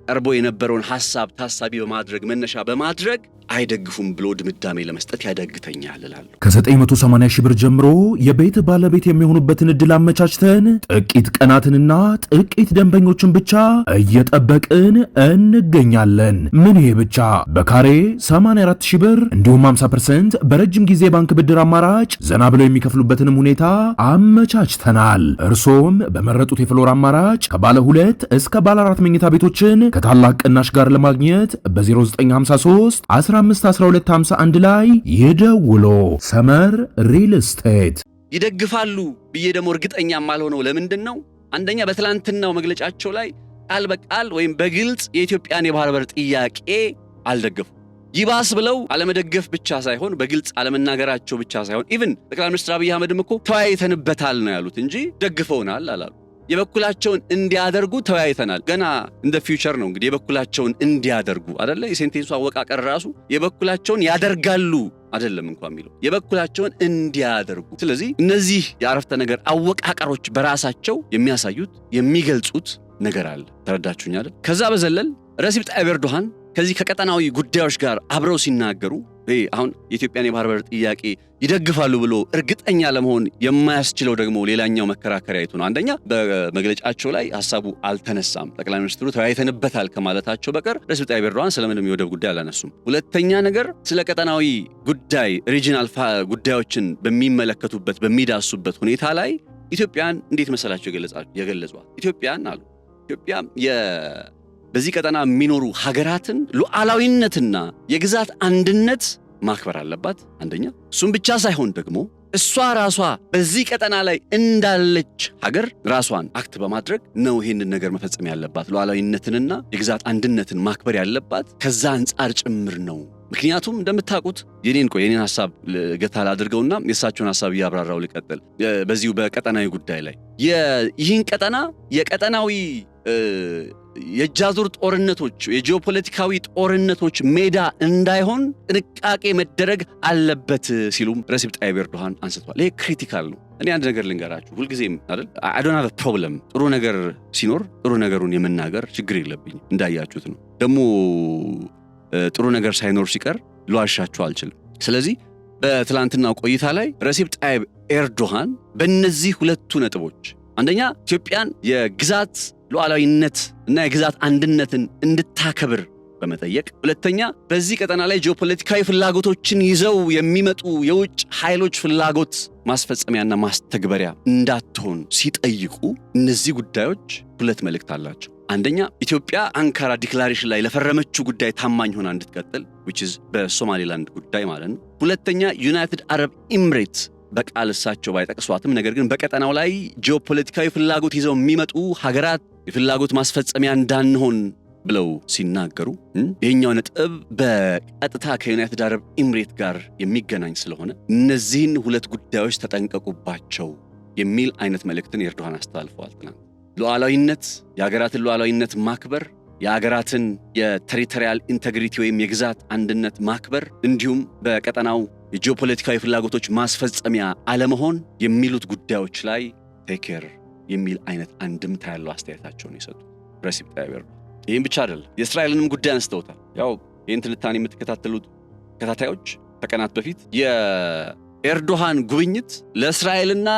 ቀርቦ የነበረውን ሐሳብ ታሳቢ በማድረግ መነሻ በማድረግ አይደግፉም ብሎ ድምዳሜ ለመስጠት ያዳግተኛል እላለሁ። ከ980 ሺህ ብር ጀምሮ የቤት ባለቤት የሚሆኑበትን እድል አመቻችተን ጥቂት ቀናትንና ጥቂት ደንበኞችን ብቻ እየጠበቅን እንገኛለን። ምን ይሄ ብቻ! በካሬ 84 ሺህ ብር እንዲሁም 50% በረጅም ጊዜ ባንክ ብድር አማራጭ ዘና ብለው የሚከፍሉበትንም ሁኔታ አመቻችተናል። እርሶም በመረጡት የፍሎር አማራጭ ከባለ 2 እስከ ባለ 4 መኝታ ቤቶችን ከታላቅ ቅናሽ ጋር ለማግኘት በ0953 151251 ላይ ይደውሎ። ሰመር ሪል ስቴት ይደግፋሉ ብዬ ደግሞ እርግጠኛ ማልሆነው ለምንድን ነው? አንደኛ በትላንትናው መግለጫቸው ላይ ቃል በቃል ወይም በግልጽ የኢትዮጵያን የባህር በር ጥያቄ አልደገፉ። ይባስ ብለው አለመደገፍ ብቻ ሳይሆን በግልጽ አለመናገራቸው ብቻ ሳይሆን ኢቭን ጠቅላይ ሚኒስትር አብይ አህመድም እኮ ተወያይተንበታል ነው ያሉት እንጂ ደግፈውናል አላሉ። የበኩላቸውን እንዲያደርጉ ተወያይተናል። ገና እንደ ፊውቸር ነው እንግዲህ የበኩላቸውን እንዲያደርጉ አይደለ? የሴንቴንሱ አወቃቀር ራሱ የበኩላቸውን ያደርጋሉ አይደለም እንኳን የሚለው የበኩላቸውን እንዲያደርጉ። ስለዚህ እነዚህ የአረፍተ ነገር አወቃቀሮች በራሳቸው የሚያሳዩት የሚገልጹት ነገር አለ። ተረዳችሁኝ አይደል? ከዛ በዘለል ረሲብ ጣይብ ኤርዶሃን ከዚህ ከቀጠናዊ ጉዳዮች ጋር አብረው ሲናገሩ አሁን የኢትዮጵያን የባህር በር ጥያቄ ይደግፋሉ ብሎ እርግጠኛ ለመሆን የማያስችለው ደግሞ ሌላኛው መከራከሪያይቱ ነው። አንደኛ በመግለጫቸው ላይ ሐሳቡ አልተነሳም። ጠቅላይ ሚኒስትሩ ተወያይተንበታል ከማለታቸው በቀር ረሲብ ጣይብ ኤርዶሃን ስለምንም የወደብ ጉዳይ አላነሱም። ሁለተኛ ነገር ስለ ቀጠናዊ ጉዳይ ሪጂናል ጉዳዮችን በሚመለከቱበት በሚዳሱበት ሁኔታ ላይ ኢትዮጵያን እንዴት መሰላቸው የገለጿት? ኢትዮጵያን አሉ ኢትዮጵያ በዚህ ቀጠና የሚኖሩ ሀገራትን ሉዓላዊነትና የግዛት አንድነት ማክበር አለባት። አንደኛ እሱም ብቻ ሳይሆን ደግሞ እሷ ራሷ በዚህ ቀጠና ላይ እንዳለች ሀገር ራሷን አክት በማድረግ ነው ይህንን ነገር መፈጸም ያለባት። ሉዓላዊነትንና የግዛት አንድነትን ማክበር ያለባት ከዛ አንጻር ጭምር ነው። ምክንያቱም እንደምታውቁት የኔን ሐሳብ ገታ ላድርገውና የእሳቸውን ሐሳብ እያብራራው ልቀጥል። በዚሁ በቀጠናዊ ጉዳይ ላይ ይህን ቀጠና የቀጠናዊ የጃዙር ጦርነቶች የጂኦፖለቲካዊ ጦርነቶች ሜዳ እንዳይሆን ጥንቃቄ መደረግ አለበት ሲሉም ረሲብ ጣይብ ኤርዶሃን አንስቷል። ይሄ ክሪቲካል ነው። እኔ አንድ ነገር ልንገራችሁ፣ ሁልጊዜም አይደል I don't have a problem። ጥሩ ነገር ሲኖር ጥሩ ነገሩን የመናገር ችግር የለብኝም። እንዳያችሁት ነው። ደግሞ ጥሩ ነገር ሳይኖር ሲቀር ልዋሻችሁ አልችልም። ስለዚህ በትላንትናው ቆይታ ላይ ረሲብ ጣይብ ኤርዶሃን በእነዚህ ሁለቱ ነጥቦች አንደኛ ኢትዮጵያን የግዛት ሉዓላዊነት እና የግዛት አንድነትን እንድታከብር በመጠየቅ፣ ሁለተኛ በዚህ ቀጠና ላይ ጂኦፖለቲካዊ ፍላጎቶችን ይዘው የሚመጡ የውጭ ኃይሎች ፍላጎት ማስፈጸሚያና ማስተግበሪያ እንዳትሆን ሲጠይቁ እነዚህ ጉዳዮች ሁለት መልእክት አላቸው። አንደኛ ኢትዮጵያ አንካራ ዲክላሬሽን ላይ ለፈረመችው ጉዳይ ታማኝ ሆና እንድትቀጥል which is በሶማሊላንድ ጉዳይ ማለት ነው። ሁለተኛ ዩናይትድ አረብ ኤሚሬትስ በቃል እሳቸው ባይጠቅሷትም ነገር ግን በቀጠናው ላይ ጂኦፖለቲካዊ ፍላጎት ይዘው የሚመጡ ሀገራት የፍላጎት ማስፈጸሚያ እንዳንሆን ብለው ሲናገሩ ይሄኛው ነጥብ በቀጥታ ከዩናይትድ አረብ ኤሚሬት ጋር የሚገናኝ ስለሆነ እነዚህን ሁለት ጉዳዮች ተጠንቀቁባቸው የሚል አይነት መልእክትን ኤርዶሃን አስተላልፈዋል። ትናንት ሉዓላዊነት፣ የሀገራትን ሉዓላዊነት ማክበር፣ የሀገራትን የቴሪቶሪያል ኢንቴግሪቲ ወይም የግዛት አንድነት ማክበር እንዲሁም በቀጠናው የጂኦፖለቲካዊ ፍላጎቶች ማስፈጸሚያ አለመሆን የሚሉት ጉዳዮች ላይ ቴኬር የሚል አይነት አንድምታ ያለው አስተያየታቸውን የሰጡት ረሲፕ ጣይብ ኤርዶሃን። ይህም ብቻ አይደለም፣ የእስራኤልንም ጉዳይ አንስተውታል። ያው ይህን ትንታኔ የምትከታተሉት ተከታታዮች ከቀናት በፊት የኤርዶሃን ጉብኝት ለእስራኤልና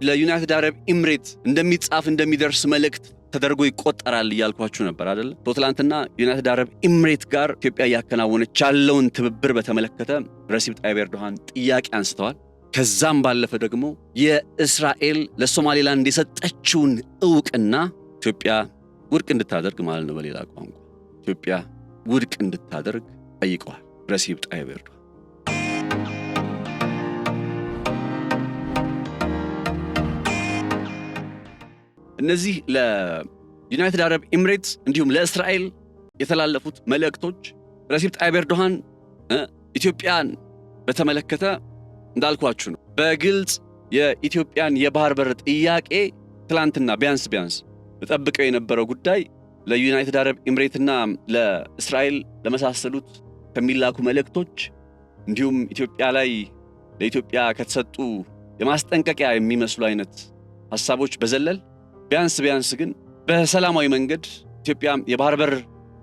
ለዩናይትድ አረብ ኤምሬት እንደሚጻፍ እንደሚደርስ መልእክት ተደርጎ ይቆጠራል እያልኳችሁ ነበር አይደል? ትላንትና ዩናይትድ አረብ ኤምሬት ጋር ኢትዮጵያ እያከናወነች ያለውን ትብብር በተመለከተ ረሲፕ ጣይብ ኤርዶሃን ጥያቄ አንስተዋል። ከዛም ባለፈ ደግሞ የእስራኤል ለሶማሌላንድ የሰጠችውን ዕውቅና ኢትዮጵያ ውድቅ እንድታደርግ ማለት ነው። በሌላ ቋንቋ ኢትዮጵያ ውድቅ እንድታደርግ ጠይቀዋል ረሲፕ ጣይብ ኤርዶሃን። እነዚህ ለዩናይትድ አረብ ኤምሬትስ እንዲሁም ለእስራኤል የተላለፉት መልእክቶች ረሲፕ ጣይብ ኤርዶሃን ኢትዮጵያን በተመለከተ እንዳልኳችሁ ነው። በግልጽ የኢትዮጵያን የባህር በር ጥያቄ ትላንትና ቢያንስ ተጠብቀው የነበረው ጉዳይ ለዩናይትድ አረብ ኤምሬትና ለእስራኤል ለመሳሰሉት ከሚላኩ መልእክቶች እንዲሁም ኢትዮጵያ ላይ ለኢትዮጵያ ከተሰጡ የማስጠንቀቂያ የሚመስሉ አይነት ሐሳቦች በዘለል ቢያንስ ግን በሰላማዊ መንገድ ኢትዮጵያ የባህር በር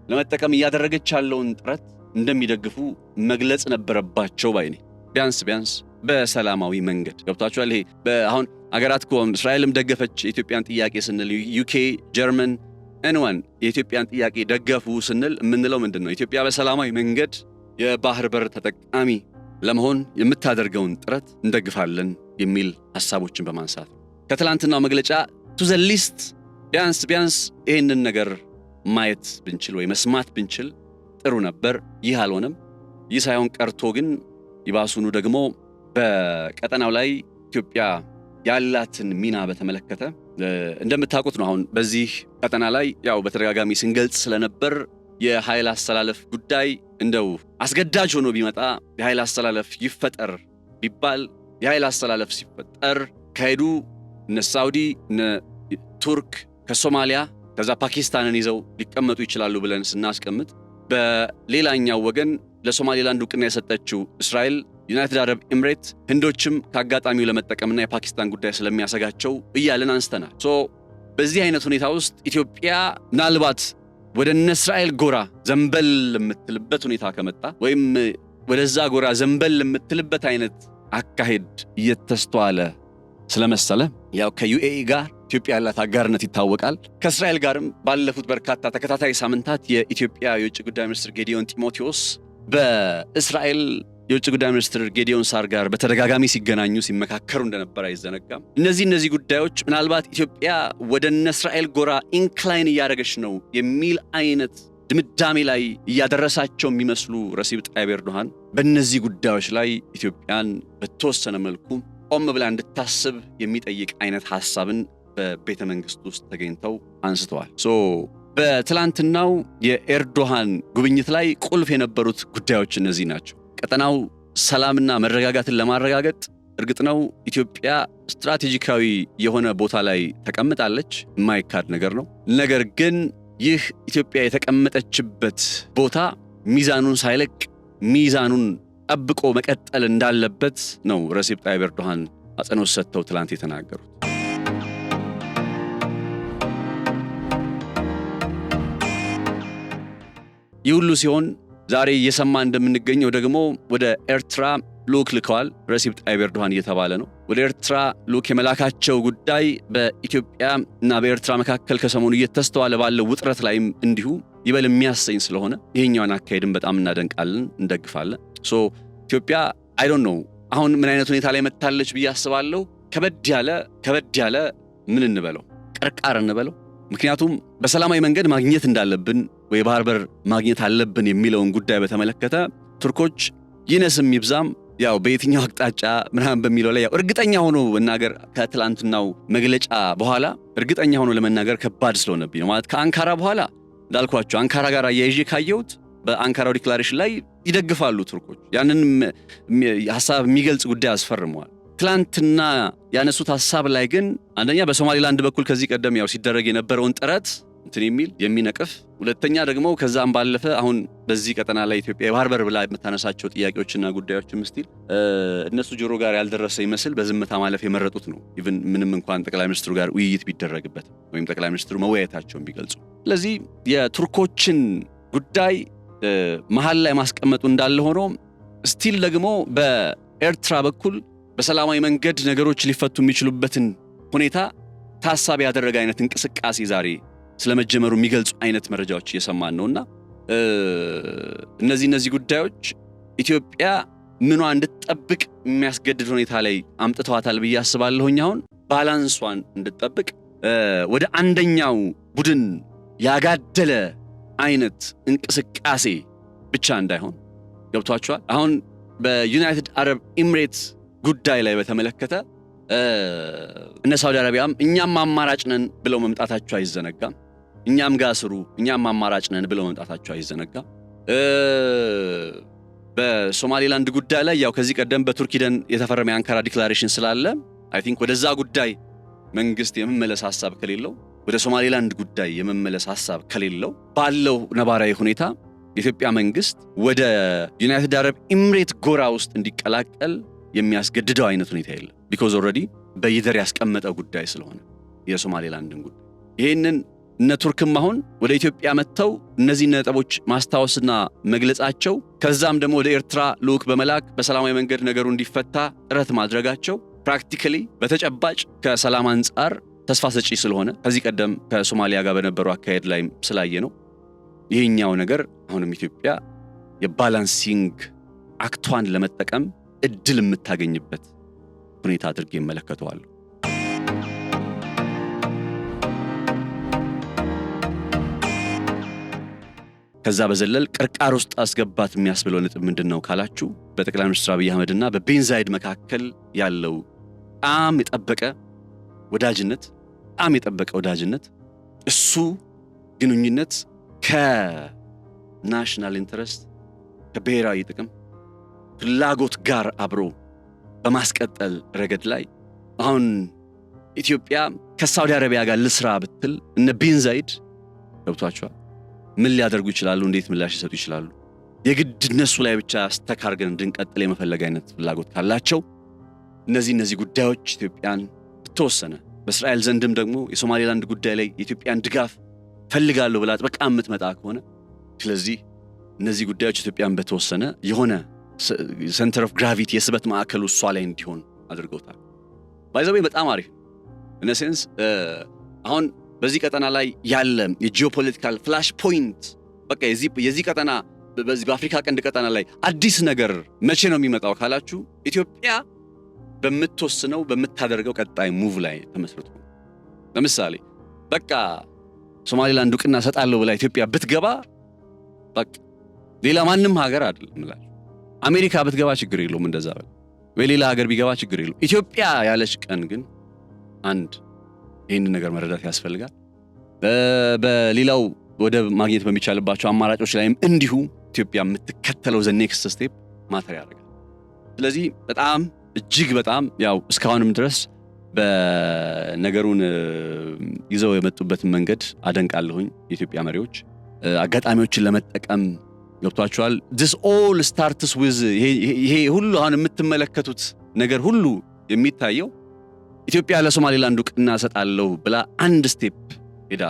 ለመጠቀም እያደረገች ያለውን ጥረት እንደሚደግፉ መግለጽ ነበረባቸው ባይ ነኝ። ቢያንስ በሰላማዊ መንገድ ገብታችኋል። ይሄ አሁን አገራት እኮ እስራኤልም ደገፈች የኢትዮጵያን ጥያቄ ስንል ዩኬ፣ ጀርመን ኤንዋን የኢትዮጵያን ጥያቄ ደገፉ ስንል የምንለው ምንድን ነው? ኢትዮጵያ በሰላማዊ መንገድ የባህር በር ተጠቃሚ ለመሆን የምታደርገውን ጥረት እንደግፋለን የሚል ሐሳቦችን በማንሳት ከትላንትናው መግለጫ ቱ ዘ ሊስት ቢያንስ ይህንን ነገር ማየት ብንችል ወይ መስማት ብንችል ጥሩ ነበር። ይህ አልሆነም። ይህ ሳይሆን ቀርቶ ግን ይባሱኑ ደግሞ በቀጠናው ላይ ኢትዮጵያ ያላትን ሚና በተመለከተ እንደምታውቁት ነው። አሁን በዚህ ቀጠና ላይ ያው በተደጋጋሚ ስንገልጽ ስለነበር የኃይል አስተላለፍ ጉዳይ እንደው አስገዳጅ ሆኖ ቢመጣ የኃይል አስተላለፍ ይፈጠር ቢባል የኃይል አስተላለፍ ሲፈጠር ከሄዱ እነ ሳውዲ እነ ቱርክ ከሶማሊያ ከዛ ፓኪስታንን ይዘው ሊቀመጡ ይችላሉ ብለን ስናስቀምጥ፣ በሌላኛው ወገን ለሶማሌላንድ ዕውቅና የሰጠችው እስራኤል፣ ዩናይትድ አረብ ኤምሬት፣ ህንዶችም ከአጋጣሚው ለመጠቀምና የፓኪስታን ጉዳይ ስለሚያሰጋቸው እያልን አንስተናል። በዚህ አይነት ሁኔታ ውስጥ ኢትዮጵያ ምናልባት ወደ እስራኤል ጎራ ዘንበል የምትልበት ሁኔታ ከመጣ ወይም ወደዛ ጎራ ዘንበል የምትልበት አይነት አካሄድ እየተስተዋለ ስለመሰለ ያው ከዩኤኢ ጋር ኢትዮጵያ ያላት አጋርነት ይታወቃል። ከእስራኤል ጋርም ባለፉት በርካታ ተከታታይ ሳምንታት የኢትዮጵያ የውጭ ጉዳይ ሚኒስትር ጌዲዮን ጢሞቴዎስ በእስራኤል የውጭ ጉዳይ ሚኒስትር ጌዲዮን ሳር ጋር በተደጋጋሚ ሲገናኙ ሲመካከሩ እንደነበር አይዘነጋም። እነዚህ ጉዳዮች ምናልባት ኢትዮጵያ ወደ እስራኤል ጎራ ኢንክላይን እያደረገች ነው የሚል አይነት ድምዳሜ ላይ እያደረሳቸው የሚመስሉ ረሲፕ ጣይብ ኤርዶሃን በእነዚህ ጉዳዮች ላይ ኢትዮጵያን በተወሰነ መልኩ ቆም ብላ እንድታስብ የሚጠይቅ አይነት ሐሳብን በቤተ መንግስት ውስጥ ተገኝተው አንስተዋል። በትላንትናው የኤርዶሃን ጉብኝት ላይ ቁልፍ የነበሩት ጉዳዮች እነዚህ ናቸው። ቀጠናው ሰላምና መረጋጋትን ለማረጋገጥ እርግጥ ነው ኢትዮጵያ ስትራቴጂካዊ የሆነ ቦታ ላይ ተቀምጣለች፣ የማይካድ ነገር ነው። ነገር ግን ይህ ኢትዮጵያ የተቀመጠችበት ቦታ ሚዛኑን ሳይለቅ ሚዛኑን ጠብቆ መቀጠል እንዳለበት ነው ረሲፕ ጣይብ ኤርዶሃን አጽንኦት ሰጥተው ትላንት የተናገሩት። ይህ ሁሉ ሲሆን ዛሬ እየሰማ እንደምንገኘው ደግሞ ወደ ኤርትራ ልዑክ ልከዋል ረሲፕ ጣይብ ኤርዶሃን እየተባለ ነው። ወደ ኤርትራ ልዑክ የመላካቸው ጉዳይ በኢትዮጵያ እና በኤርትራ መካከል ከሰሞኑ እየተስተዋለ ባለው ውጥረት ላይም እንዲሁ ይበል የሚያሰኝ ስለሆነ ይሄኛውን አካሄድን በጣም እናደንቃለን፣ እንደግፋለን። ኢትዮጵያ አይ ዶንት ኖ አሁን ምን አይነት ሁኔታ ላይ መታለች ብዬ አስባለሁ። ከበድ ያለ ምን እንበለው ቀርቃር እንበለው። ምክንያቱም በሰላማዊ መንገድ ማግኘት እንዳለብን ወይ ባህር በር ማግኘት አለብን የሚለውን ጉዳይ በተመለከተ ቱርኮች ይነስም ይብዛም ያው በየትኛው አቅጣጫ ምናምን በሚለው ላይ ያው እርግጠኛ ሆኖ መናገር ከትላንትናው መግለጫ በኋላ እርግጠኛ ሆኖ ለመናገር ከባድ ስለሆነብኝ ነው። ማለት ከአንካራ በኋላ እንዳልኳችሁ አንካራ ጋር አያይዤ ካየሁት በአንካራው ዲክላሬሽን ላይ ይደግፋሉ ቱርኮች። ያንን ሐሳብ የሚገልጽ ጉዳይ አስፈርመዋል። ትላንትና ያነሱት ሐሳብ ላይ ግን አንደኛ በሶማሊላንድ በኩል ከዚህ ቀደም ያው ሲደረግ የነበረውን ጥረት እንትን የሚል የሚነቅፍ፣ ሁለተኛ ደግሞ ከዛም ባለፈ አሁን በዚህ ቀጠና ላይ ኢትዮጵያ የባህር በር ብላ የምታነሳቸው ጥያቄዎችና ጉዳዮችም ስቲል እነሱ ጆሮ ጋር ያልደረሰ ይመስል በዝምታ ማለፍ የመረጡት ነው። ኢቭን ምንም እንኳን ጠቅላይ ሚኒስትሩ ጋር ውይይት ቢደረግበት ወይም ጠቅላይ ሚኒስትሩ መወያየታቸውን ቢገልጹ። ስለዚህ የቱርኮችን ጉዳይ መሃል ላይ ማስቀመጡ እንዳለ ሆኖ ስቲል ደግሞ በኤርትራ በኩል በሰላማዊ መንገድ ነገሮች ሊፈቱ የሚችሉበትን ሁኔታ ታሳቢ ያደረገ አይነት እንቅስቃሴ ዛሬ ስለመጀመሩ የሚገልጹ አይነት መረጃዎች እየሰማን ነውና እነዚህ ጉዳዮች ኢትዮጵያ ምኗ እንድትጠብቅ የሚያስገድድ ሁኔታ ላይ አምጥተዋታል ብዬ አስባለሁኝ። አሁን ባላንሷን እንድትጠብቅ ወደ አንደኛው ቡድን ያጋደለ አይነት እንቅስቃሴ ብቻ እንዳይሆን ገብቷቸዋል። አሁን በዩናይትድ አረብ ኤሚሬትስ ጉዳይ ላይ በተመለከተ እነ ሳውዲ አረቢያም እኛም አማራጭ ነን ብለው መምጣታቸው አይዘነጋም። እኛም ጋር ስሩ፣ እኛም አማራጭ ነን ብለው መምጣታቸው አይዘነጋም። በሶማሊላንድ ጉዳይ ላይ ያው ከዚህ ቀደም በቱርክ ሂደን የተፈረመ የአንካራ ዲክላሬሽን ስላለ አይ ቲንክ ወደዛ ጉዳይ መንግስት የመመለስ ሐሳብ ከሌለው፣ ወደ ሶማሊላንድ ጉዳይ የመመለስ ሐሳብ ከሌለው ባለው ነባራዊ ሁኔታ የኢትዮጵያ መንግስት ወደ ዩናይትድ አረብ ኤሚሬት ጎራ ውስጥ እንዲቀላቀል የሚያስገድደው አይነት ሁኔታ የለም። ቢኮዝ ኦልሬዲ በይደር ያስቀመጠው ጉዳይ ስለሆነ የሶማሊላንድን ጉዳይ ይሄንን እነ ቱርክም አሁን ወደ ኢትዮጵያ መጥተው እነዚህ ነጥቦች ማስታወስና መግለጻቸው ከዛም ደግሞ ወደ ኤርትራ ልዑክ በመላክ በሰላማዊ መንገድ ነገሩ እንዲፈታ ጥረት ማድረጋቸው ፕራክቲካሊ በተጨባጭ ከሰላም አንጻር ተስፋ ሰጪ ስለሆነ ከዚህ ቀደም ከሶማሊያ ጋር በነበረው አካሄድ ላይ ስላየ ነው። ይሄኛው ነገር አሁንም ኢትዮጵያ የባላንሲንግ አክቷን ለመጠቀም እድል የምታገኝበት ሁኔታ አድርጌ እመለከተዋለሁ። ከዛ በዘለል ቅርቃር ውስጥ አስገባት የሚያስብለው ነጥብ ምንድነው ካላችሁ በጠቅላይ ሚኒስትር አብይ አህመድና በቤን ዛይድ መካከል ያለው በጣም የጠበቀ ወዳጅነት እሱ ግንኙነት ከናሽናል ኢንተረስት ከብሔራዊ ጥቅም ፍላጎት ጋር አብሮ በማስቀጠል ረገድ ላይ አሁን ኢትዮጵያ ከሳውዲ አረቢያ ጋር ልስራ ብትል እነ ቤን ዛይድ ገብቷቸዋል ምን ሊያደርጉ ይችላሉ፣ እንዴት ምላሽ ይሰጡ ይችላሉ። የግድ እነሱ ላይ ብቻ አስተካርገን እንድንቀጥል የመፈለግ አይነት ፍላጎት ካላቸው እነዚህ ጉዳዮች ኢትዮጵያን ተወሰነ በእስራኤል ዘንድም ደግሞ የሶማሊላንድ ጉዳይ ላይ የኢትዮጵያን ድጋፍ ፈልጋለሁ ብላ በቃ የምትመጣ ከሆነ ስለዚህ እነዚህ ጉዳዮች ኢትዮጵያን በተወሰነ የሆነ ሴንተር ኦፍ ግራቪቲ የስበት ማዕከሉ እሷ ላይ እንዲሆን አድርገውታል። ባይዘው በጣም አሪፍ in a sense አሁን በዚህ ቀጠና ላይ ያለ የጂኦፖለቲካል ፍላሽ ፖይንት በቃ የዚህ ቀጠና በዚህ በአፍሪካ ቀንድ ቀጠና ላይ አዲስ ነገር መቼ ነው የሚመጣው ካላችሁ ኢትዮጵያ በምትወስነው በምታደርገው ቀጣይ ሙቭ ላይ ተመስርቶ ለምሳሌ በቃ ሶማሊላንድ ዕውቅና ሰጣለሁ ብላ ኢትዮጵያ ብትገባ በቃ ሌላ ማንም ሀገር አይደለም ማለት አሜሪካ ብትገባ ችግር የለውም እንደዛ ወይ ሌላ ሀገር ቢገባ ችግር የለውም። ኢትዮጵያ ያለች ቀን ግን አንድ ይህን ነገር መረዳት ያስፈልጋል። በሌላው ወደ ማግኘት በሚቻልባቸው አማራጮች ላይም እንዲሁ ኢትዮጵያ የምትከተለው ዘ ኔክስት ስቴፕ ማተር ያደርጋል። ስለዚህ በጣም እጅግ በጣም ያው እስካሁንም ድረስ በነገሩን ይዘው የመጡበትን መንገድ አደንቃለሁኝ። የኢትዮጵያ መሪዎች አጋጣሚዎችን ለመጠቀም ገብቷቸዋል። this all starts with ይሄ ሁሉ አሁን የምትመለከቱት ነገር ሁሉ የሚታየው ኢትዮጵያ ለሶማሊላንድ ዕውቅና ሰጣለሁ ብላ አንድ ስቴፕ ሄዳ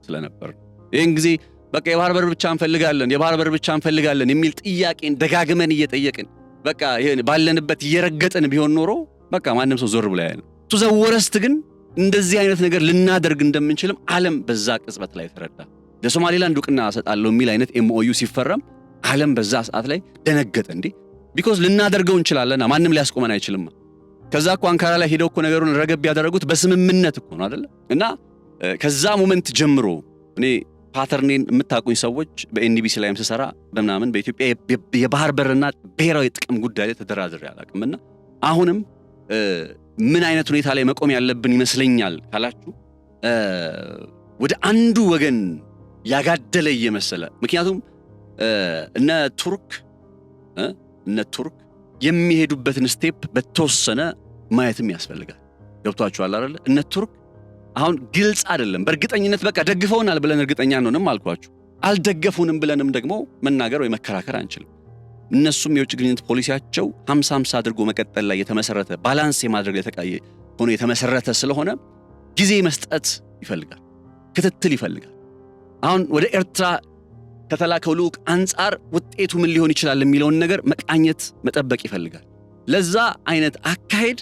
ስለነበር ይሄን ጊዜ በቃ የባህር በር ብቻ እንፈልጋለን የሚል ጥያቄን ደጋግመን እየጠየቅን በቃ ይሄን ባለንበት እየረገጥን ቢሆን ኖሮ በቃ ማንንም ሰው ዞር ብላ ያለ ተዘወረስት ግን እንደዚህ አይነት ነገር ልናደርግ እንደምንችልም ዓለም በዛ ቅጽበት ላይ ተረዳ። ለሶማሊላንድ ዕውቅና ሰጣለሁ የሚል አይነት MOU ሲፈረም ዓለም በዛ ሰዓት ላይ ደነገጠ። እንዴ ቢኮዝ ልናደርገው እንችላለና ማንም ሊያስቆመን አይችልም። ከዛ እኮ አንካራ ላይ ሄደው እኮ ነገሩን ረገብ ያደረጉት በስምምነት እኮ ነው አይደል? እና ከዛ ሞመንት ጀምሮ እኔ ፓተርኔን የምታቁኝ ሰዎች በኤንቢሲ ላይም ተሰራ በመናምን በኢትዮጵያ የባህር በርና ብሔራዊ ጥቅም ጉዳይ ላይ ተደራድሬ አላቅምና አሁንም ምን አይነት ሁኔታ ላይ መቆም ያለብን ይመስለኛል ካላችሁ ወደ አንዱ ወገን ያጋደለ እየመሰለ ምክንያቱም እነ ቱርክ የሚሄዱበትን ስቴፕ በተወሰነ ማየትም ያስፈልጋል። ገብቷችኋል አይደል? እነ ቱርክ አሁን ግልጽ አይደለም በእርግጠኝነት በቃ ደግፈውናል ብለን እርግጠኛ ነንም አልኳችሁ። አልደገፉንም ብለንም ደግሞ መናገር ወይ መከራከር አንችልም። እነሱም የውጭ ግንኙነት ፖሊሲያቸው 50-50 አድርጎ መቀጠል ላይ የተመሰረተ ባላንስ የማድረግ የተቃየ ሆኖ የተመሰረተ ስለሆነ ጊዜ መስጠት ይፈልጋል፣ ክትትል ይፈልጋል። አሁን ወደ ኤርትራ ከተላከው ልዑክ አንጻር ውጤቱ ምን ሊሆን ይችላል የሚለውን ነገር መቃኘት መጠበቅ ይፈልጋል። ለዛ አይነት አካሄድ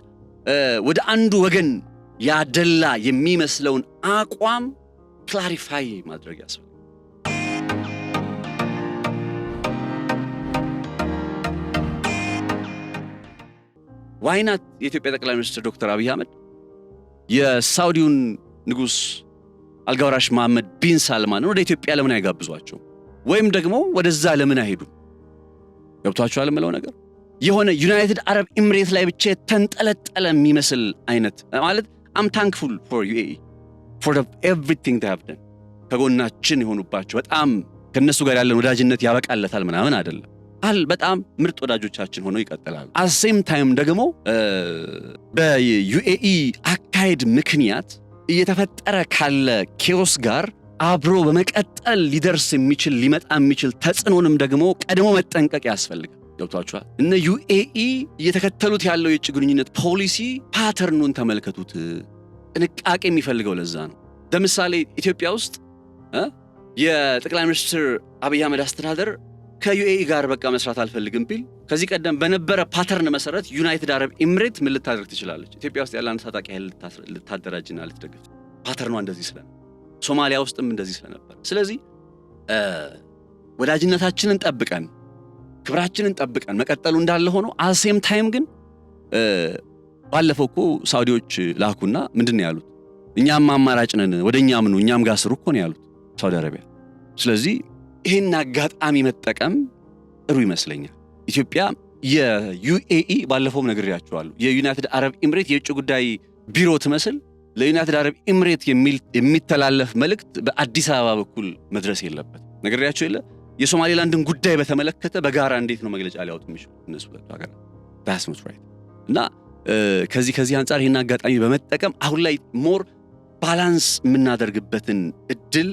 ወደ አንዱ ወገን ያደላ የሚመስለውን አቋም ክላሪፋይ ማድረግ ያስፈልጋል። ዋይናት የኢትዮጵያ ጠቅላይ ሚኒስትር ዶክተር አብይ አህመድ የሳውዲውን ንጉስ አልጋወራሽ መሐመድ ቢን ሳልማን ወደ ኢትዮጵያ ለምን አይጋብዟቸው? ወይም ደግሞ ወደዛ ለምን አይሄዱ? ገብቷቸዋል የምለው ነገር የሆነ ዩናይትድ አረብ ኤምሬት ላይ ብቻ ተንጠለጠለ የሚመስል አይነት ማለት I'm thankful for UAE for everything they have done ከጎናችን የሆኑባቸው በጣም ከነሱ ጋር ያለን ወዳጅነት ያበቃለታል ምናምን አይደለም። በጣም ምርጥ ወዳጆቻችን ሆነው ይቀጥላሉ። at same time ደግሞ በዩኤኢ አካሄድ ምክንያት እየተፈጠረ ካለ ኬኦስ ጋር አብሮ በመቀጠል ሊደርስ የሚችል ሊመጣ የሚችል ተጽዕኖንም ደግሞ ቀድሞ መጠንቀቅ ያስፈልጋል። ገብቷችኋል? እነ ዩኤኢ እየተከተሉት ያለው የውጭ ግንኙነት ፖሊሲ ፓተርኑን ተመልከቱት። ጥንቃቄ የሚፈልገው ለዛ ነው። ለምሳሌ ኢትዮጵያ ውስጥ የጠቅላይ ሚኒስትር አብይ አህመድ አስተዳደር ከዩኤኢ ጋር በቃ መስራት አልፈልግም ቢል ከዚህ ቀደም በነበረ ፓተርን መሰረት ዩናይትድ አረብ ኤምሬት ምን ልታደርግ ትችላለች? ኢትዮጵያ ውስጥ ያለ አንድ ታጣቂ ኃይል ልታደራጅና ልትደግፍ። ፓተርኗ እንደዚህ ስለነበር ሶማሊያ ውስጥም እንደዚህ ስለነበር፣ ስለዚህ ወዳጅነታችንን ጠብቀን ክብራችንን ጠብቀን መቀጠሉ እንዳለ ሆኖ አሴም ታይም ግን ባለፈው እኮ ሳውዲዎች ላኩና ምንድነው ያሉት? እኛም አማራጭ ነን ወደኛ ምኑ እኛም ጋር ስሩ እኮ ነው ያሉት ሳውዲ አረቢያ። ስለዚህ ይሄን አጋጣሚ መጠቀም ጥሩ ይመስለኛል። ኢትዮጵያ የዩኤኢ ባለፈው ነግሬያቸዋለሁ የዩናይትድ አረብ ኤምሬት የውጭ ጉዳይ ቢሮ ትመስል ለዩናይትድ አረብ ኤምሬት የሚተላለፍ መልእክት በአዲስ አበባ በኩል መድረስ የለበት። ነግሬያቸው የለ የሶማሌላንድን ጉዳይ በተመለከተ በጋራ እንዴት ነው መግለጫ ሊያወጡ የሚችሉ እነሱ ሁለቱ ሀገራት? that's not right። እና ከዚህ አንጻር ይሄን አጋጣሚ በመጠቀም አሁን ላይ ሞር ባላንስ የምናደርግበትን እድል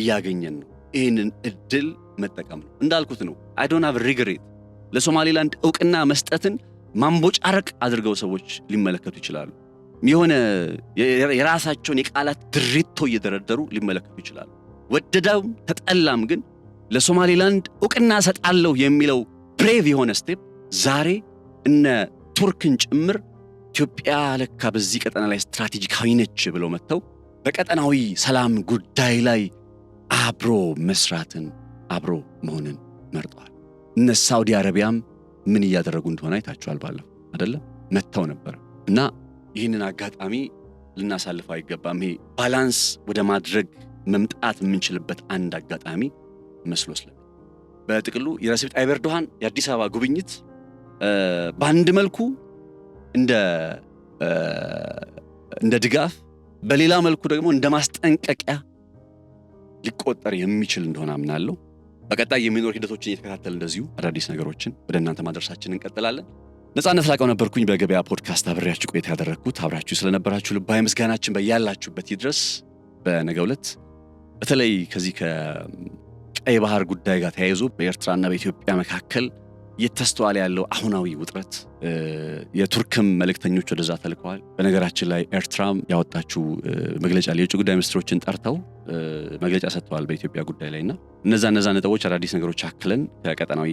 እያገኘን ነው። ይሄንን እድል መጠቀም ነው። እንዳልኩት ነው I don't have regret። ለሶማሌላንድ ዕውቅና መስጠትን ማንቦጫረቅ አድርገው ሰዎች ሊመለከቱ ይችላሉ። የሆነ የራሳቸውን የቃላት ድሪቶ እየደረደሩ ሊመለከቱ ይችላሉ። ወደዳም ተጠላም ግን ለሶማሌላንድ ዕውቅና ሰጣለሁ የሚለው ብሬቭ የሆነ ስቴፕ ዛሬ እነ ቱርክን ጭምር ኢትዮጵያ ለካ በዚህ ቀጠና ላይ ስትራቴጂካዊ ነች ብለው መተው በቀጠናዊ ሰላም ጉዳይ ላይ አብሮ መስራትን አብሮ መሆንን መርጠዋል። እነ ሳውዲ አረቢያም ምን እያደረጉ እንደሆነ አይታችኋል። ባለው አይደለ መተው ነበር እና ይህንን አጋጣሚ ልናሳልፈው አይገባም። ይሄ ባላንስ ወደ ማድረግ መምጣት የምንችልበት አንድ አጋጣሚ መስሎስለ በጥቅሉ የረሲብ ጣይብ ኤርዶሃን የአዲስ አበባ ጉብኝት በአንድ መልኩ እንደ ድጋፍ በሌላ መልኩ ደግሞ እንደ ማስጠንቀቂያ ሊቆጠር የሚችል እንደሆነ አምናለሁ። በቀጣይ የሚኖር ሂደቶችን እየተከታተልን እንደዚሁ አዳዲስ ነገሮችን ወደ እናንተ ማድረሳችንን እንቀጥላለን። ነፃነት ላቀው ነበርኩኝ በገበያ ፖድካስት አብሬያችሁ ቆይታ ያደረኩት። አብራችሁ ስለነበራችሁ ልባዊ ምስጋናችን በያላችሁበት ይድረስ። በነገው ዕለት በተለይ ከዚህ ከቀይ ባህር ጉዳይ ጋር ተያይዞ በኤርትራና በኢትዮጵያ መካከል እየተስተዋለ ያለው አሁናዊ ውጥረት የቱርክም መልእክተኞች ወደዛ ተልከዋል። በነገራችን ላይ ኤርትራም ያወጣችው መግለጫ የውጭ ጉዳይ ሚኒስትሮችን ጠርተው መግለጫ ሰጥተዋል በኢትዮጵያ ጉዳይ ላይና እነዛ ነጥቦች አዳዲስ ነገሮች አክለን ከቀጠናዊ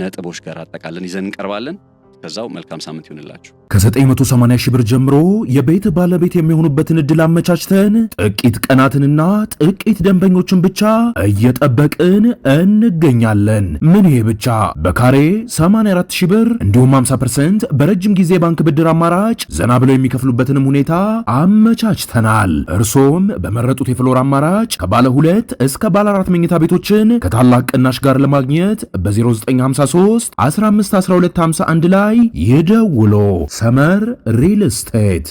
ነጥቦች ጋር አጠቃለን ይዘን እንቀርባለን። ከዛው መልካም ሳምንት ይሁንላችሁ። ከ980 ሺህ ብር ጀምሮ የቤት ባለቤት የሚሆኑበትን እድል አመቻችተን ጥቂት ቀናትንና ጥቂት ደንበኞችን ብቻ እየጠበቅን እንገኛለን። ምን ይሄ ብቻ! በካሬ 84 ሺህ ብር እንዲሁም 50% በረጅም ጊዜ ባንክ ብድር አማራጭ ዘና ብለው የሚከፍሉበትንም ሁኔታ አመቻችተናል። እርሶም በመረጡት የፍሎር አማራጭ ከባለ 2 እስከ ባለ 4 መኝታ ቤቶችን ከታላቅ ቅናሽ ጋር ለማግኘት በ0953 15 12 51 ላይ ይደውሉ። ሰመር ሪል ስቴት